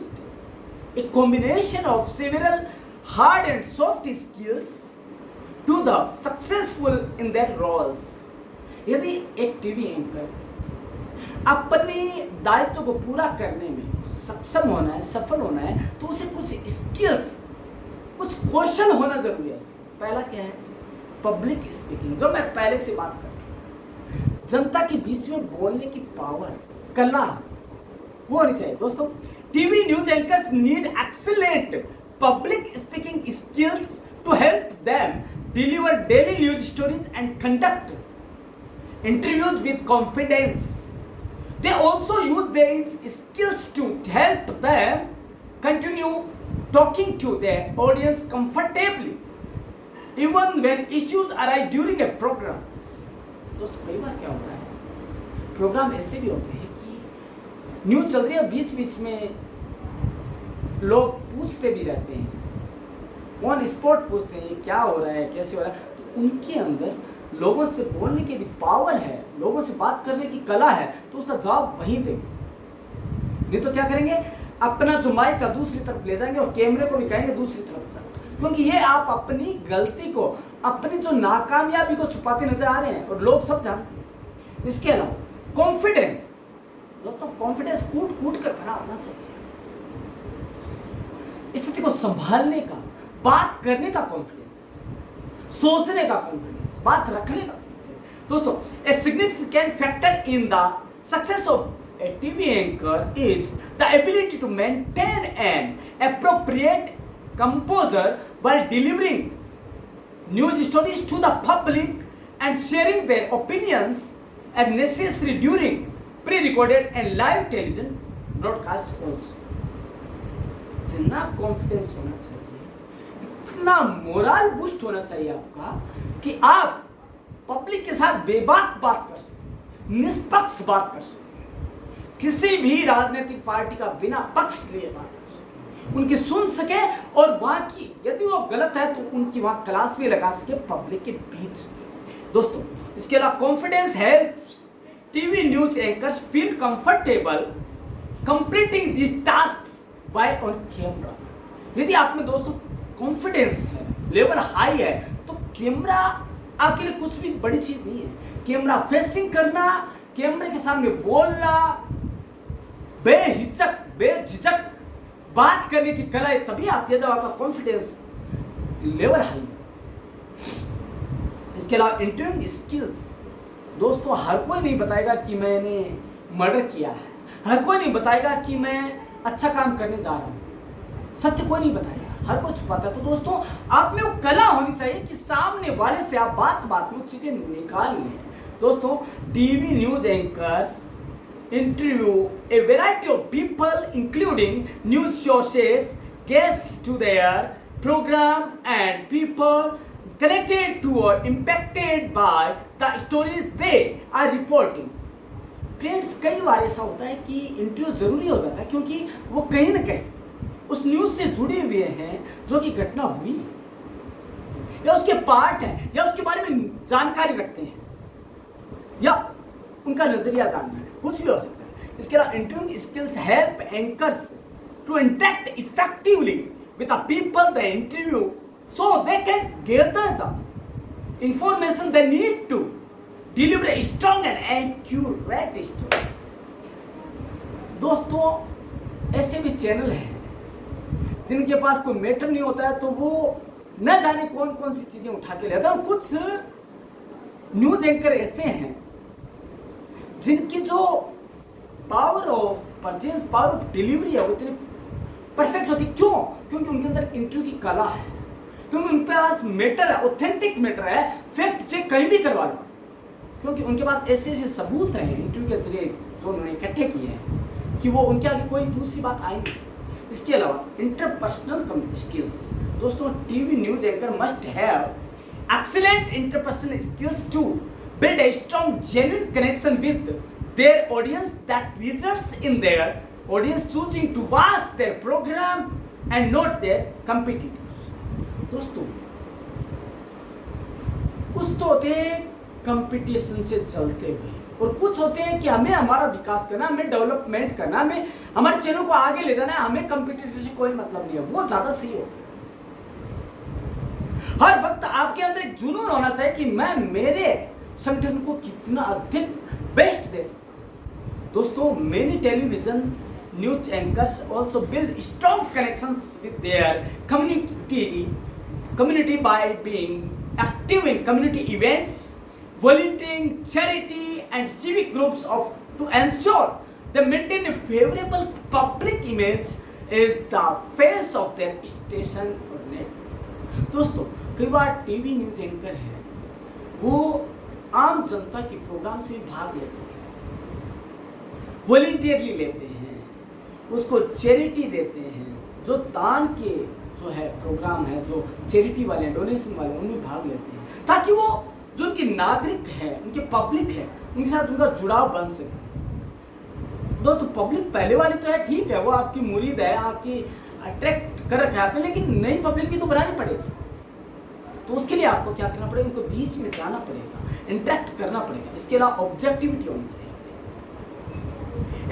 a combination of several hard and soft skills to the successful in their roles. यदि एक टीवी एंकर अपने दायित्व को पूरा करने में सक्षम होना है, सफल होना है, तो उसे कुछ स्किल्स, कुछ कौशल होना जरूरी है। पहला क्या है? पब्लिक स्पीकिंग, जो मैं पहले से बात कर रहा हूं। जनता के बीच में बोलने की पावर, कला वो होनी चाहिए। दोस्तों, TV news anchors need excellent public speaking skills to help them deliver daily news stories and conduct interviews with confidence. They also use these skills to help them continue talking to their audience comfortably, even when issues arise during a program. दोस्तों, कई बार क्या होता है, programme ऐसे भी होते हैं कि न्यूज चल रही है, बीच बीच में लोग पूछते भी रहते हैं, ऑन स्पॉट पूछते हैं क्या हो रहा है, कैसे हो रहा है। तो उनके अंदर लोगों से बोलने की पावर है, लोगों से बात करने की कला है, तो उसका जवाब वहीं देंगे। नहीं तो क्या करेंगे, अपना जो माइक का दूसरी तरफ ले जाएंगे और कैमरे को भी कहेंगे दूसरी तरफ से, क्योंकि ये आप अपनी गलती को, अपनी जो नाकामयाबी को छुपाते नजर आ रहे हैं और लोग सब जानते हैं। इसके अलावा कॉन्फिडेंस, दोस्तों कॉन्फिडेंस कूट कूट कर भरा होना चाहिए। स्थिति को संभालने का, बात करने का कॉन्फिडेंस, सोचने का कॉन्फिडेंस, बात रखने का कॉन्फिडेंस। दोस्तों, a significant factor in the success of a TV anchor is the ability to maintain an appropriate composure while delivering news stories to the public and sharing their opinions as necessary during pre-recorded and live television broadcasts also. इतना confidence होना चाहिए, इतना moral boost होना चाहिए आपका कि आप public के साथ बेबाक बात कर सकें, निष्पक्ष बात कर सकें, किसी भी राजनीतिक पार्टी का बिना पक्ष लिए बात कर सकें, उनकी सुन सके और वहां की यदि वो गलत है तो उनकी वहां क्लास भी लगा सके पब्लिक के बीच। दोस्तों, इसके अलावा confidence helps TV news anchors feel comfortable completing this task by on camera. यदि आप में दोस्तों कॉन्फिडेंस है, लेवल हाई है, तो कैमरा आपके लिए कुछ भी बड़ी चीज नहीं है। कैमरा फेसिंग करना, कैमरे के सामने बोलना, बेहिचक बेझिझक बात करने की कला तभी आती है जब आपका कॉन्फिडेंस लेवल हाई है। इसके अलावा इंटरव्यूइंग स्किल्स, दोस्तों हर कोई नहीं बताएगा कि मैंने मर्डर किया है, हर कोई नहीं बताएगा कि मैं अच्छा काम करने जा रहा हूं, सत्य कोई नहीं बताएगा, हर कोई छुपाता है। तो दोस्तों, आप में वो कला होनी चाहिए कि सामने वाले से आप बात बात में चीजें निकाल लें। दोस्तों, TV news anchors interview a variety of people including news sources, guests to their program and people connected to or impacted by the stories they are reporting. Friends, कई बार ऐसा होता है कि इंटरव्यू जरूरी हो जाता है क्योंकि वो कहीं ना कहीं उस न्यूज से जुड़े हुए हैं जो कि घटना हुई या उसके पार्ट है या उसके बारे में जानकारी रखते हैं या उनका नजरिया जानना है, कुछ भी हो सकता है। इसके अलावा interviewing skills help anchors to interact effectively with the people the interview so they can gather the information they need to deliver a strong and accurate story. दोस्तों, ऐसे भी चैनल हैं जिनके पास कोई मैटर नहीं होता है तो वो न जाने कौन कौन सी चीजें उठा के लेता है। कुछ न्यूज एंकर ऐसे हैं जिनकी जो power of presence, power of delivery है वो इतनी परफेक्ट होती। क्यों? क्योंकि उनके अंदर इंटरव्यू की कला है, क्योंकि उनके पास मैटर है, ऑथेंटिक मैटर है, फैक्ट चेक कहीं भी करवा लो, क्योंकि उनके पास ऐसे ऐसे सबूत हैं इंटरव्यू के जरिए जो उन्होंने इकट्ठे किए हैं कि वो उनके आगे कोई दूसरी बात आएगी। इसके अलावा इंटरपर्सनल स्किल्स, दोस्तों TV news anchor must have excellent interpersonal skills to build a strong genuine connection with their audience that results in their audience choosing to watch their program and not their competitors. दोस्तों, कुछ तो होते हैं competition से चलते हुए और कुछ होते हैं कि हमें हमारा विकास करना, हमें डेवलपमेंट करना, हमें हमारे चैनल को आगे ले जाना है, हमें कंपटीटर से कोई मतलब नहीं है, वो ज्यादा सही हो। हर वक्त आपके अंदर एक जुनून होना चाहिए कि मैं मेरे संगठन को कितना अधिक बेस्ट दे सकता, दोस्तों many television news anchors also build strong connections with their community by being active in community events, volunteering, charity and civic groups of to ensure they maintain a favorable public image is the face of their station or network। दोस्तों कई बार TV news anchor है वो आम जनता के programme से भाग लेते हैं, वॉलंटियरली लेते हैं, उसको चैरिटी देते हैं, जो दान के जो है प्रोग्राम है, जो चैरिटी वाले डोनेशन वाले उनमें भाग लेते हैं, ताकि वो जो उनके नागरिक है, उनके पब्लिक है, उनके साथ उनका जुड़ाव बन सके। दोस्तों पब्लिक पहले वाली तो है, ठीक है, वो आपकी मुरीद है, आपकी अट्रैक्ट कर रखा है आपने, लेकिन नई पब्लिक भी तो बनानी पड़ेगी। तो उसके लिए आपको क्या करना पड़ेगा, उनको बीच में जाना पड़ेगा, इंटरेक्ट करना पड़ेगा। इसके अलावा ऑब्जेक्टिविटी होनी चाहिए।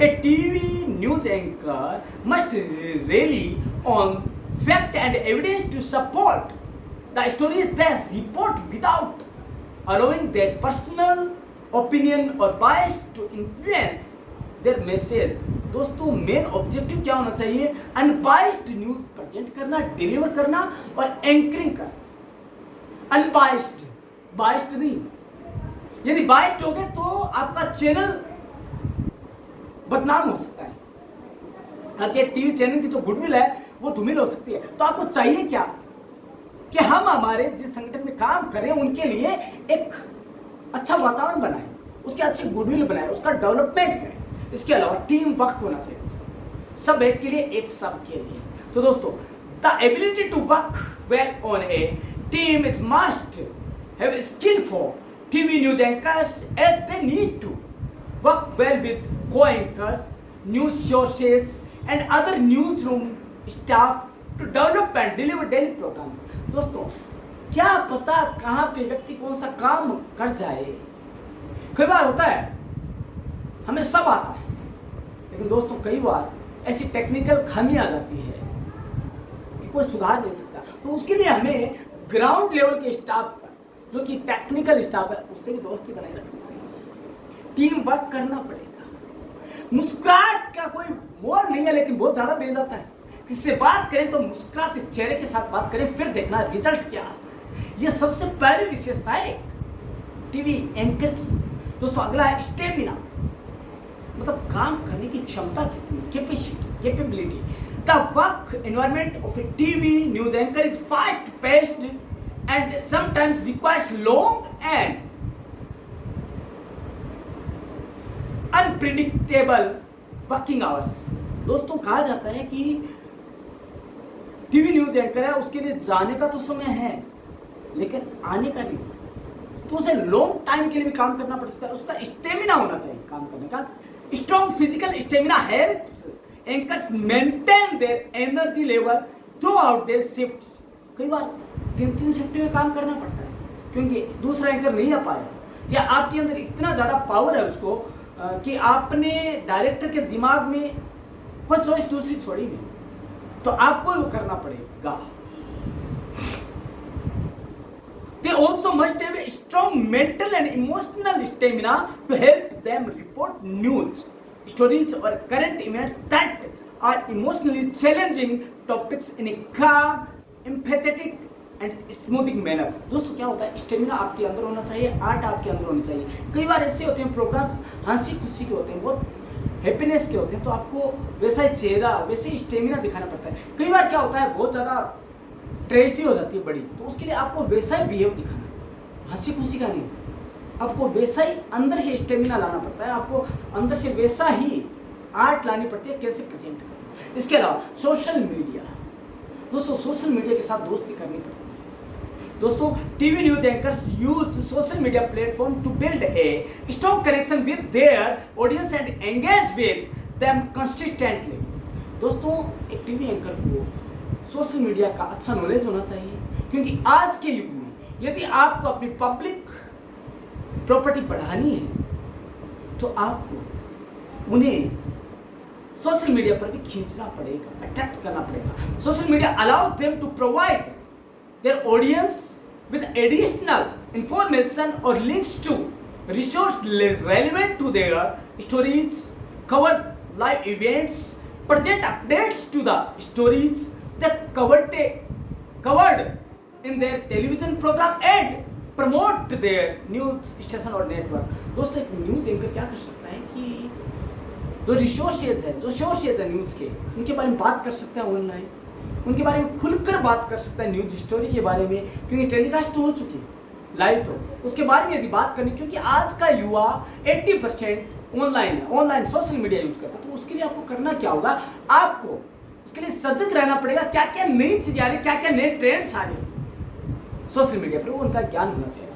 A TV news anchor must rely on fact and evidence to support the stories they report without allowing their personal opinion or bias to influence their message। दोस्तों मेन ऑब्जेक्टिव क्या होना चाहिए, अनबाइस्ड न्यूज प्रेजेंट करना, deliver करना और anchoring करना। Unbiased, biased नहीं। यदि बाइस्ड हो गए तो आपका चैनल बदनाम हो सकता है, आपके टीवी चैनल की जो गुडविल है वो धूमिल हो सकती है। तो आपको चाहिए क्या कि हम हमारे जिस संगठन में काम करें उनके लिए एक अच्छा वातावरण बनाएं, उसकी अच्छी गुडविल बनाएं, उसका डेवलपमेंट करें। इसके अलावा टीम वर्क होना चाहिए, सब एक के लिए, एक सब के लिए। तो दोस्तों the ability to work well on a team is must have skill for TV news anchors as they need to work well with co-anchors, news sources and other newsroom staff to develop and deliver daily programs। दोस्तों क्या पता कहाँ पे व्यक्ति कौन सा काम कर जाए। कई बार होता है हमें सब आता है, लेकिन दोस्तों कई बार ऐसी टेक्निकल खामी आ जाती है कि कोई सुधार नहीं सकता। तो उसके लिए हमें ग्राउंड लेवल के स्टाफ का, जो कि टेक्निकल स्टाफ है, उससे भी दोस्ती बनाई रखनी पड़ेगी, टीम वर्क करना पड़ेगा। मुस्कुराहट का कोई मोल नहीं है, लेकिन बहुत ज्यादा बेच जाता है। किससे बात करें तो मुस्कुराते चेहरे के साथ बात करें, फिर देखना रिजल्ट क्या है। ये सबसे पहली विशेषता है टीवी एंकर की। दोस्तों अगला है स्टेमिना, मतलब काम करने की क्षमता कितनी, capacity, capability. The work environment of a TV news anchor is fast paced and sometimes requires long and unpredictable working hours. दोस्तों कहा जाता है कि टीवी न्यूज एंकर है, उसके लिए जाने का तो समय है लेकिन आने का नहीं, तो उसे लॉन्ग टाइम के लिए भी काम करना पड़ सकता है। उसका स्टेमिना होना चाहिए काम करने का। Strong physical stamina helps anchors maintain their energy level throughout their shifts. कई बार 3-3 शिफ्ट में काम करना पड़ता है क्योंकि दूसरा एंकर नहीं आ पाया, या आपके अंदर इतना ज्यादा पावर है उसको कि आपने डायरेक्टर के दिमाग में कोई चॉइस दूसरी छोड़ी नहीं, तो आपको वो करना पड़ेगा। They also must have a strong mental and emotional stamina to help them report news stories or current events that are emotionally challenging topics in a calm, empathetic and smoothing manner। दोस्तों क्या होता है, stamina आपके अंदर होना चाहिए, art आपके अंदर होनी चाहिए। कई बार ऐसे होते हैं प्रोग्राम्स हंसी खुशी के होते हैं, बहुत हैप्पीनेस के होते हैं, तो आपको वैसा ही चेहरा, वैसे ही स्टेमिना दिखाना पड़ता है। कई बार क्या होता है, बहुत ज़्यादा ट्रेजेडी हो जाती है बड़ी, तो उसके लिए आपको वैसा ही बिहेव दिखाना है, हंसी खुशी का नहीं, आपको वैसा ही अंदर से स्टेमिना लाना पड़ता है, आपको अंदर से वैसा ही आर्ट लानी पड़ती है कैसे प्रेजेंट करना। इसके अलावा सोशल मीडिया, दोस्तों सोशल मीडिया के साथ दोस्ती करनी पड़ती है। दोस्तों TV news anchors use social media platform to build a strong connection with their audience and engage with them consistently. दोस्तों एक टीवी एंकर को सोशल मीडिया का अच्छा नॉलेज होना चाहिए, क्योंकि आज के युग में यदि आपको अपनी पब्लिक प्रॉपर्टी बढ़ानी है तो आपको उन्हें सोशल मीडिया पर भी खींचना पड़ेगा, अट्रैक्ट करना पड़ेगा। Social media allows them to provide their audience with additional information or links to resources relevant to their stories cover live events, present updates to the stories they covered in their television program and promote their news station और network। दोस्तों एक news anchor क्या कर सकता है कि जो resources है न्यूज के, उनके बारे में बात कर सकते हैं ऑनलाइन, उनके बारे में खुलकर बात कर सकता है न्यूज स्टोरी के बारे में, क्योंकि टेलीकास्ट तो हो चुकी है लाइव, तो उसके बारे में यदि बात करनी, क्योंकि आज का युवा 80% ऑनलाइन सोशल मीडिया यूज करता है। तो उसके लिए आपको करना क्या होगा, आपको उसके लिए सजग रहना पड़ेगा, क्या क्या नई चीजें आ रही, क्या क्या नए ट्रेंड्स आ रहे सोशल मीडिया पर, उनका ज्ञान होना चाहिए।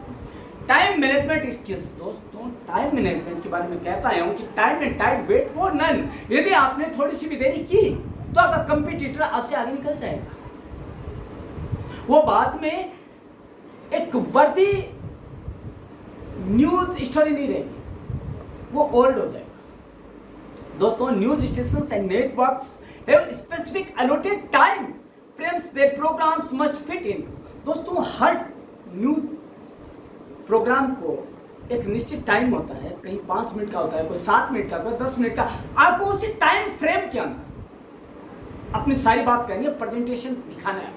टाइम मैनेजमेंट स्किल्स, दोस्तों टाइम मैनेजमेंट के बारे में कहता हूं कि time and time wait for none. यदि आपने थोड़ी सी भी देरी की तो आपका कंपटीटर आपसे आगे निकल जाएगा, वो बाद में एक वर्दी न्यूज स्टोरी नहीं रहेगी, वो ओल्ड हो जाएगा। दोस्तों news stations and networks have specific allotted time frames their programmes must fit in. दोस्तों हर न्यूज प्रोग्राम को एक निश्चित टाइम होता है, कहीं 5 मिनट का होता है, कोई 7 मिनट का, कोई 10 मिनट का। आपको उसी टाइम फ्रेम के अंदर अपनी सारी बात करनी है, प्रेजेंटेशन दिखाना है।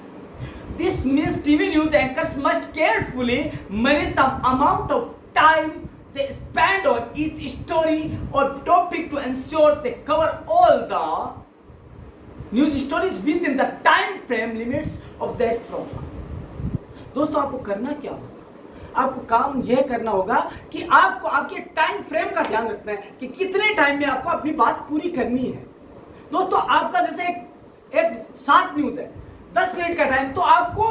This means TV news anchors must carefully manage the amount of time they spend on each story or topic to ensure they cover all the news stories within the time frame limits of that program। दोस्तों आपको करना क्या होगा, आपको काम यह करना होगा कि आपको आपके टाइम फ्रेम का ध्यान रखना है कि कितने टाइम में आपको अपनी बात पूरी करनी है। दोस्तों आपका जैसे एक 7 न्यूज है, 10 मिनट का टाइम, तो आपको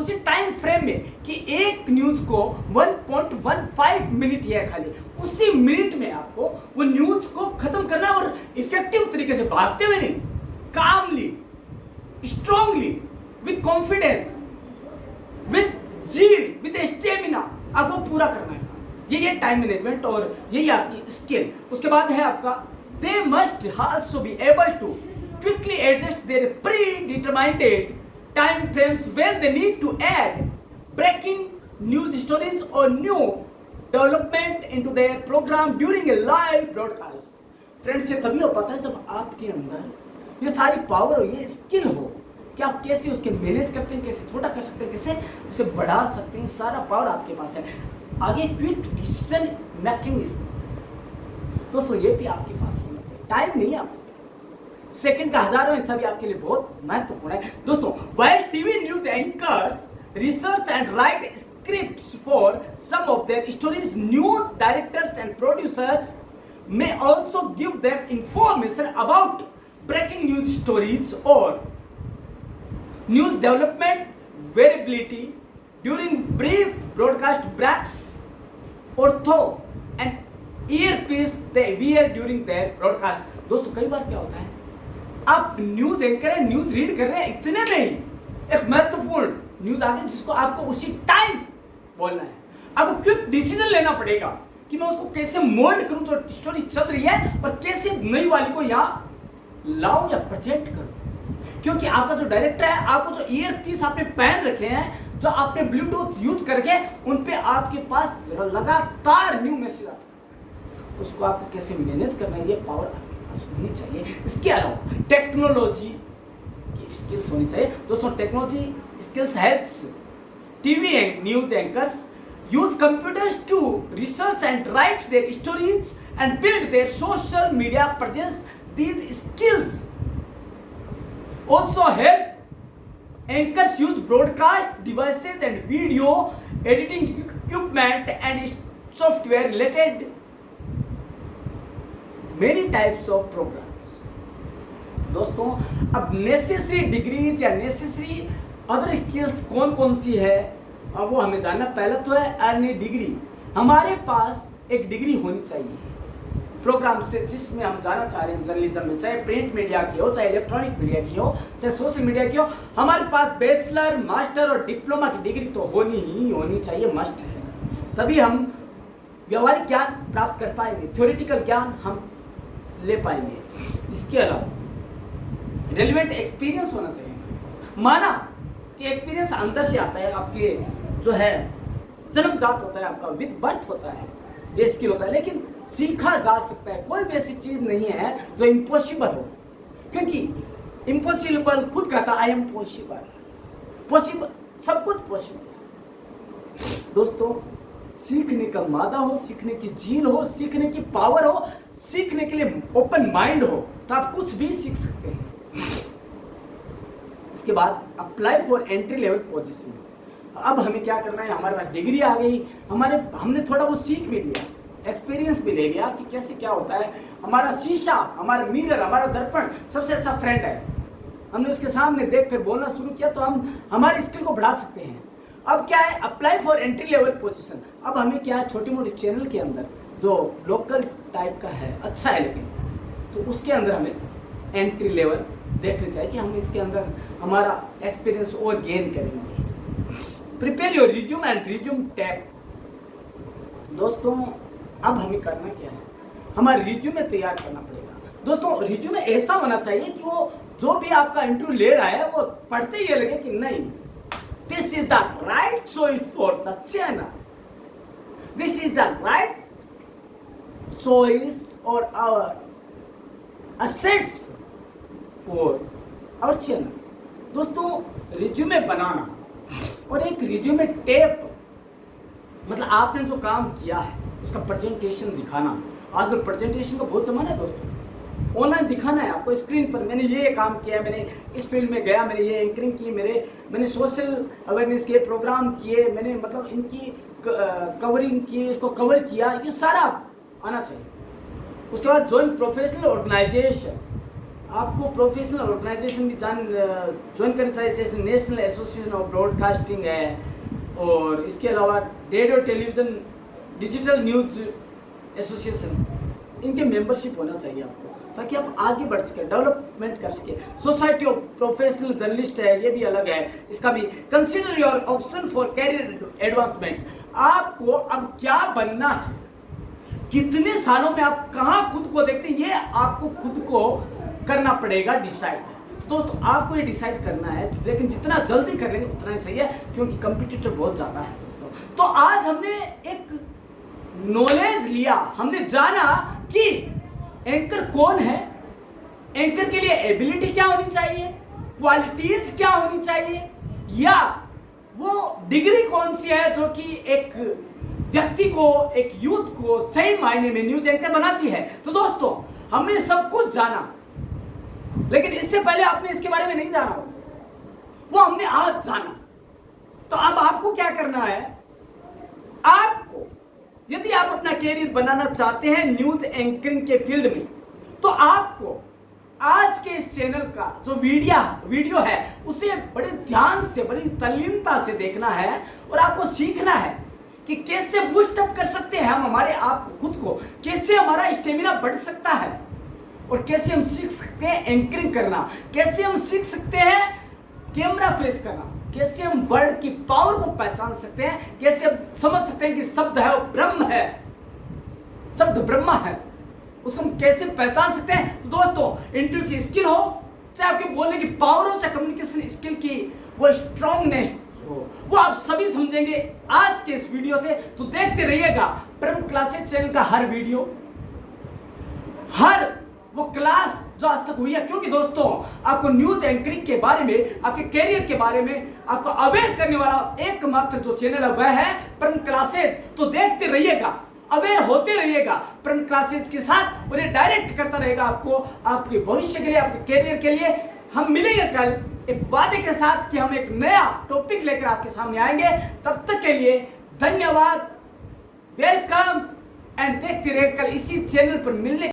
उसी टाइम फ्रेम में कि एक न्यूज को 1.15 मिनट है खाली, उसी मिनट में आपको वो न्यूज को खत्म करना और इफेक्टिव तरीके से, भागते हुए नहीं, calmly, strongly, with confidence, with zeal, with stamina आपको पूरा करना है। ये टाइम मैनेजमेंट और यही आपकी स्किल। उसके बाद है आपका they must also be able to quickly adjust their predetermined time frames when they need to add breaking news stories or new development into their program during a live broadcast। Friends ये तभी हो पाता है जब आपके अंदर ये सारी पावर हो, ये स्किल हो कि आप कैसे उसके मैनेज करते हैं, कैसे छोटा कर सकते हैं, कैसे उसे बढ़ा सकते हैं, सारा पावर आपके पास है। आगे क्विक डिसीजन मेकिंग, दोस्तों ये भी आपके पास होना चाहिए। टाइम नहीं है आपके सेकंड का हजारों हिस्सा भी आपके लिए बहुत महत्वपूर्ण है। दोस्तों while TV news anchors research and write scripts for some of their stories, news directors and producers may also give them information about breaking news stories or news development variability during brief broadcast breaks or through an earpiece they wear during their broadcast। दोस्तों कई बार क्या होता है, आप news anchor है, news read कर रहे हैं, इतने में ही एक महत्वपूर्ण न्यूज आ गई जिसको आपको उसी टाइम बोलना है। आपको क्विक डिसीजन लेना पड़ेगा कि मैं उसको कैसे मोल्ड करूं जो स्टोरी चल रही है, और कैसे नई वाली को यहाँ लाऊं या प्रेजेंट करूं। क्योंकि आपका जो डायरेक्टर है, आपको जो ईयर पीस आपने पहन रखे हैं, जो आपने ब्लूटूथ यूज करके उन पे आपके पास लगातार न्यू मैसेज आता है, उसको आपको कैसे मैनेज करना है, ये पावर होनी चाहिए। इसके अलावा टेक्नोलॉजी की स्किल्स होनी चाहिए। दोस्तों technology skills helps TV and news anchors use computers to research and write their stories and build their social media presence. These skills also help anchors use broadcast devices and video editing equipment and software related many types of programs। दोस्तों अब necessary degrees या necessary other skills कौन कौन सी है, अब वो हमें जानना। पहला तो है अर्न ए डिग्री। हमारे पास एक डिग्री होनी चाहिए प्रोग्राम से जिसमें हम जाना चाह रहे हैं जर्नलिज्म में, चाहे प्रिंट मीडिया की हो, चाहे इलेक्ट्रॉनिक मीडिया की हो, चाहे सोशल मीडिया की हो। हमारे पास बैचलर, मास्टर और डिप्लोमा की डिग्री तो होनी चाहिए, मस्ट है। तभी हम व्यवहारिक ज्ञान प्राप्त कर पाएंगे, थ्योरेटिकल ज्ञान हम ले पाएंगे। इसके अलावा रेलिवेंट एक्सपीरियंस होना चाहिए। माना कि एक्सपीरियंस अंदर से आता है, आपके जो है जन्मजात होता है, आपका विद बर्थ होता है, ये स्किल होता है, लेकिन सीखा जा सकता है। कोई भी ऐसी चीज नहीं है जो इम्पॉसिबल हो, क्योंकि इम्पॉसिबल खुद कहता आई एम पॉसिबल, पॉसिबल सब कुछ पॉसिबल। दोस्तों, सीखने का मादा हो, सीखने की जील हो, सीखने की पावर हो, सीखने के लिए ओपन माइंड हो, तो आप कुछ भी सीख सकते हैं। इसके बाद apply for entry level position. अब हमें क्या करना है, हमारे पास डिग्री आ गई, हमने थोड़ा वो सीख भी लिया, एक्सपीरियंस भी ले लिया कि कैसे क्या होता है। हमारा शीशा, हमारा मिरर, हमारा दर्पण सबसे अच्छा फ्रेंड है। हमने उसके सामने देख कर बोलना शुरू किया तो हम हमारी स्किल को बढ़ा सकते हैं। अब क्या है, apply for entry level position. अब हमें क्या है, छोटी मोटी चैनल के अंदर जो लोकल टाइप का है, अच्छा है लेकिन, तो उसके अंदर हमें एंट्री लेवल देखना चाहिए कि हम इसके अंदर हमारा एक्सपीरियंस और गेन करेंगे। Prepare your resume and resume tag. दोस्तों, अब हमें करना क्या है, हमारा रिज्यूमे तैयार करना पड़ेगा। दोस्तों, रिज्यूमे ऐसा होना चाहिए कि वो जो भी आपका इंटरव्यू ले रहा है वो पढ़ते ही ये लगे कि नहीं, this is the right choice for the channel, this is the right choice और our assets for our channel. दोस्तों, रिज्यूमे बनाना और एक रिज्यूमे टेप, मतलब आपने जो काम किया है उसका प्रेजेंटेशन दिखाना। आजकल प्रेजेंटेशन का बहुत जमाना है दोस्तों, ऑनलाइन दिखाना है आपको स्क्रीन पर, मैंने ये काम किया, मैंने इस फील्ड में गया, मैंने ये एंकरिंग की, मैंने सोशल अवेयरनेस के प्रोग्राम किए, मैंने मतलब इनकी कवरिंग की, इसको कवर किया, ये सारा आना चाहिए। उसके बाद ज्वाइन प्रोफेशनल ऑर्गेनाइजेशन। आपको प्रोफेशनल ऑर्गेनाइजेशन भी ज्वाइन करनी चाहिए, जैसे नेशनल एसोसिएशन ऑफ ब्रॉडकास्टिंग है, और इसके अलावा radio television digital news association, इनके मेंबरशिप होना चाहिए आपको, ताकि आप आगे बढ़ सके, डेवलपमेंट कर सके। सोसाइटी ऑफ प्रोफेशनल जर्नलिस्ट है, ये भी अलग है, इसका भी consider your option for career advancement. आपको अब क्या बनना है, कितने सालों में आप कहाँ खुद को देखते हैं, ये आपको खुद को करना पड़ेगा डिसाइड। तो दोस्तों, आपको ये डिसाइड करना है, लेकिन जितना जल्दी कर लेंगे उतना ही सही है, क्योंकि कंपटीटर बहुत ज्यादा है दोस्तों। तो आज हमने एक नॉलेज लिया, हमने जाना कि एंकर कौन है, एंकर के लिए एबिलिटी क्या होनी चाहिए, क्वालिटीज क्या होनी चाहिए, या वो डिग्री कौन सी है जो कि एक व्यक्ति को, एक यूथ को सही मायने में न्यूज एंकर बनाती है। तो दोस्तों, हमने सब कुछ जाना, लेकिन इससे पहले आपने इसके बारे में नहीं जाना, वो हमने आज जाना। तो अब आपको क्या करना है, आपको यदि आप अपना कैरियर बनाना चाहते हैं न्यूज एंकरिंग के फील्ड में, तो आपको आज के इस चैनल का जो वीडियो है उसे बड़े ध्यान से, बड़ी तल्लीनता से देखना है, और आपको सीखना है कि कैसे बूस्ट अप कर सकते हैं हम हमारे आप खुद को, कैसे हमारा स्टेमिना बढ़ सकता है, और कैसे हम सीख सकते हैं एंकरिंग करना, कैसे हम सीख सकते हैं कैमरा फेस करना, कैसे हम वर्ड की पावर को पहचान सकते हैं, कैसे हम समझ सकते हैं कि शब्द है वो ब्रह्म है, शब्द ब्रह्मा है, उसको हम कैसे पहचान सकते हैं। तो दोस्तों, इंटरव्यू की स्किल हो, चाहे आपके बोलने की पावर हो, चाहे कम्युनिकेशन स्किल की वो स्ट्रांगनेस हो, वो आप सभी समझेंगे आज के इस वीडियो से। तो देखते रहिएगा परम क्लासेस चैनल का हर वीडियो, हर वो क्लास जो आज तक हुई है, क्योंकि दोस्तों, आपको न्यूज एंकरिंग के बारे में, आपके कैरियर के बारे में आपको अवेयर करने वाला एकमात्र जो चैनल है वह है परम क्लासेस। तो देखते रहिएगा, अवेयर होते रहिएगा परम क्लासेस के साथ, और ये डायरेक्ट करता रहेगा आपको, आपके भविष्य के लिए, आपके कैरियर के लिए। हम मिलेंगे कल एक वादे के साथ कि हम एक नया टॉपिक लेकर आपके सामने आएंगे। तब तक के लिए धन्यवाद, वेलकम, एंड देखते रहिए कल इसी चैनल पर मिलने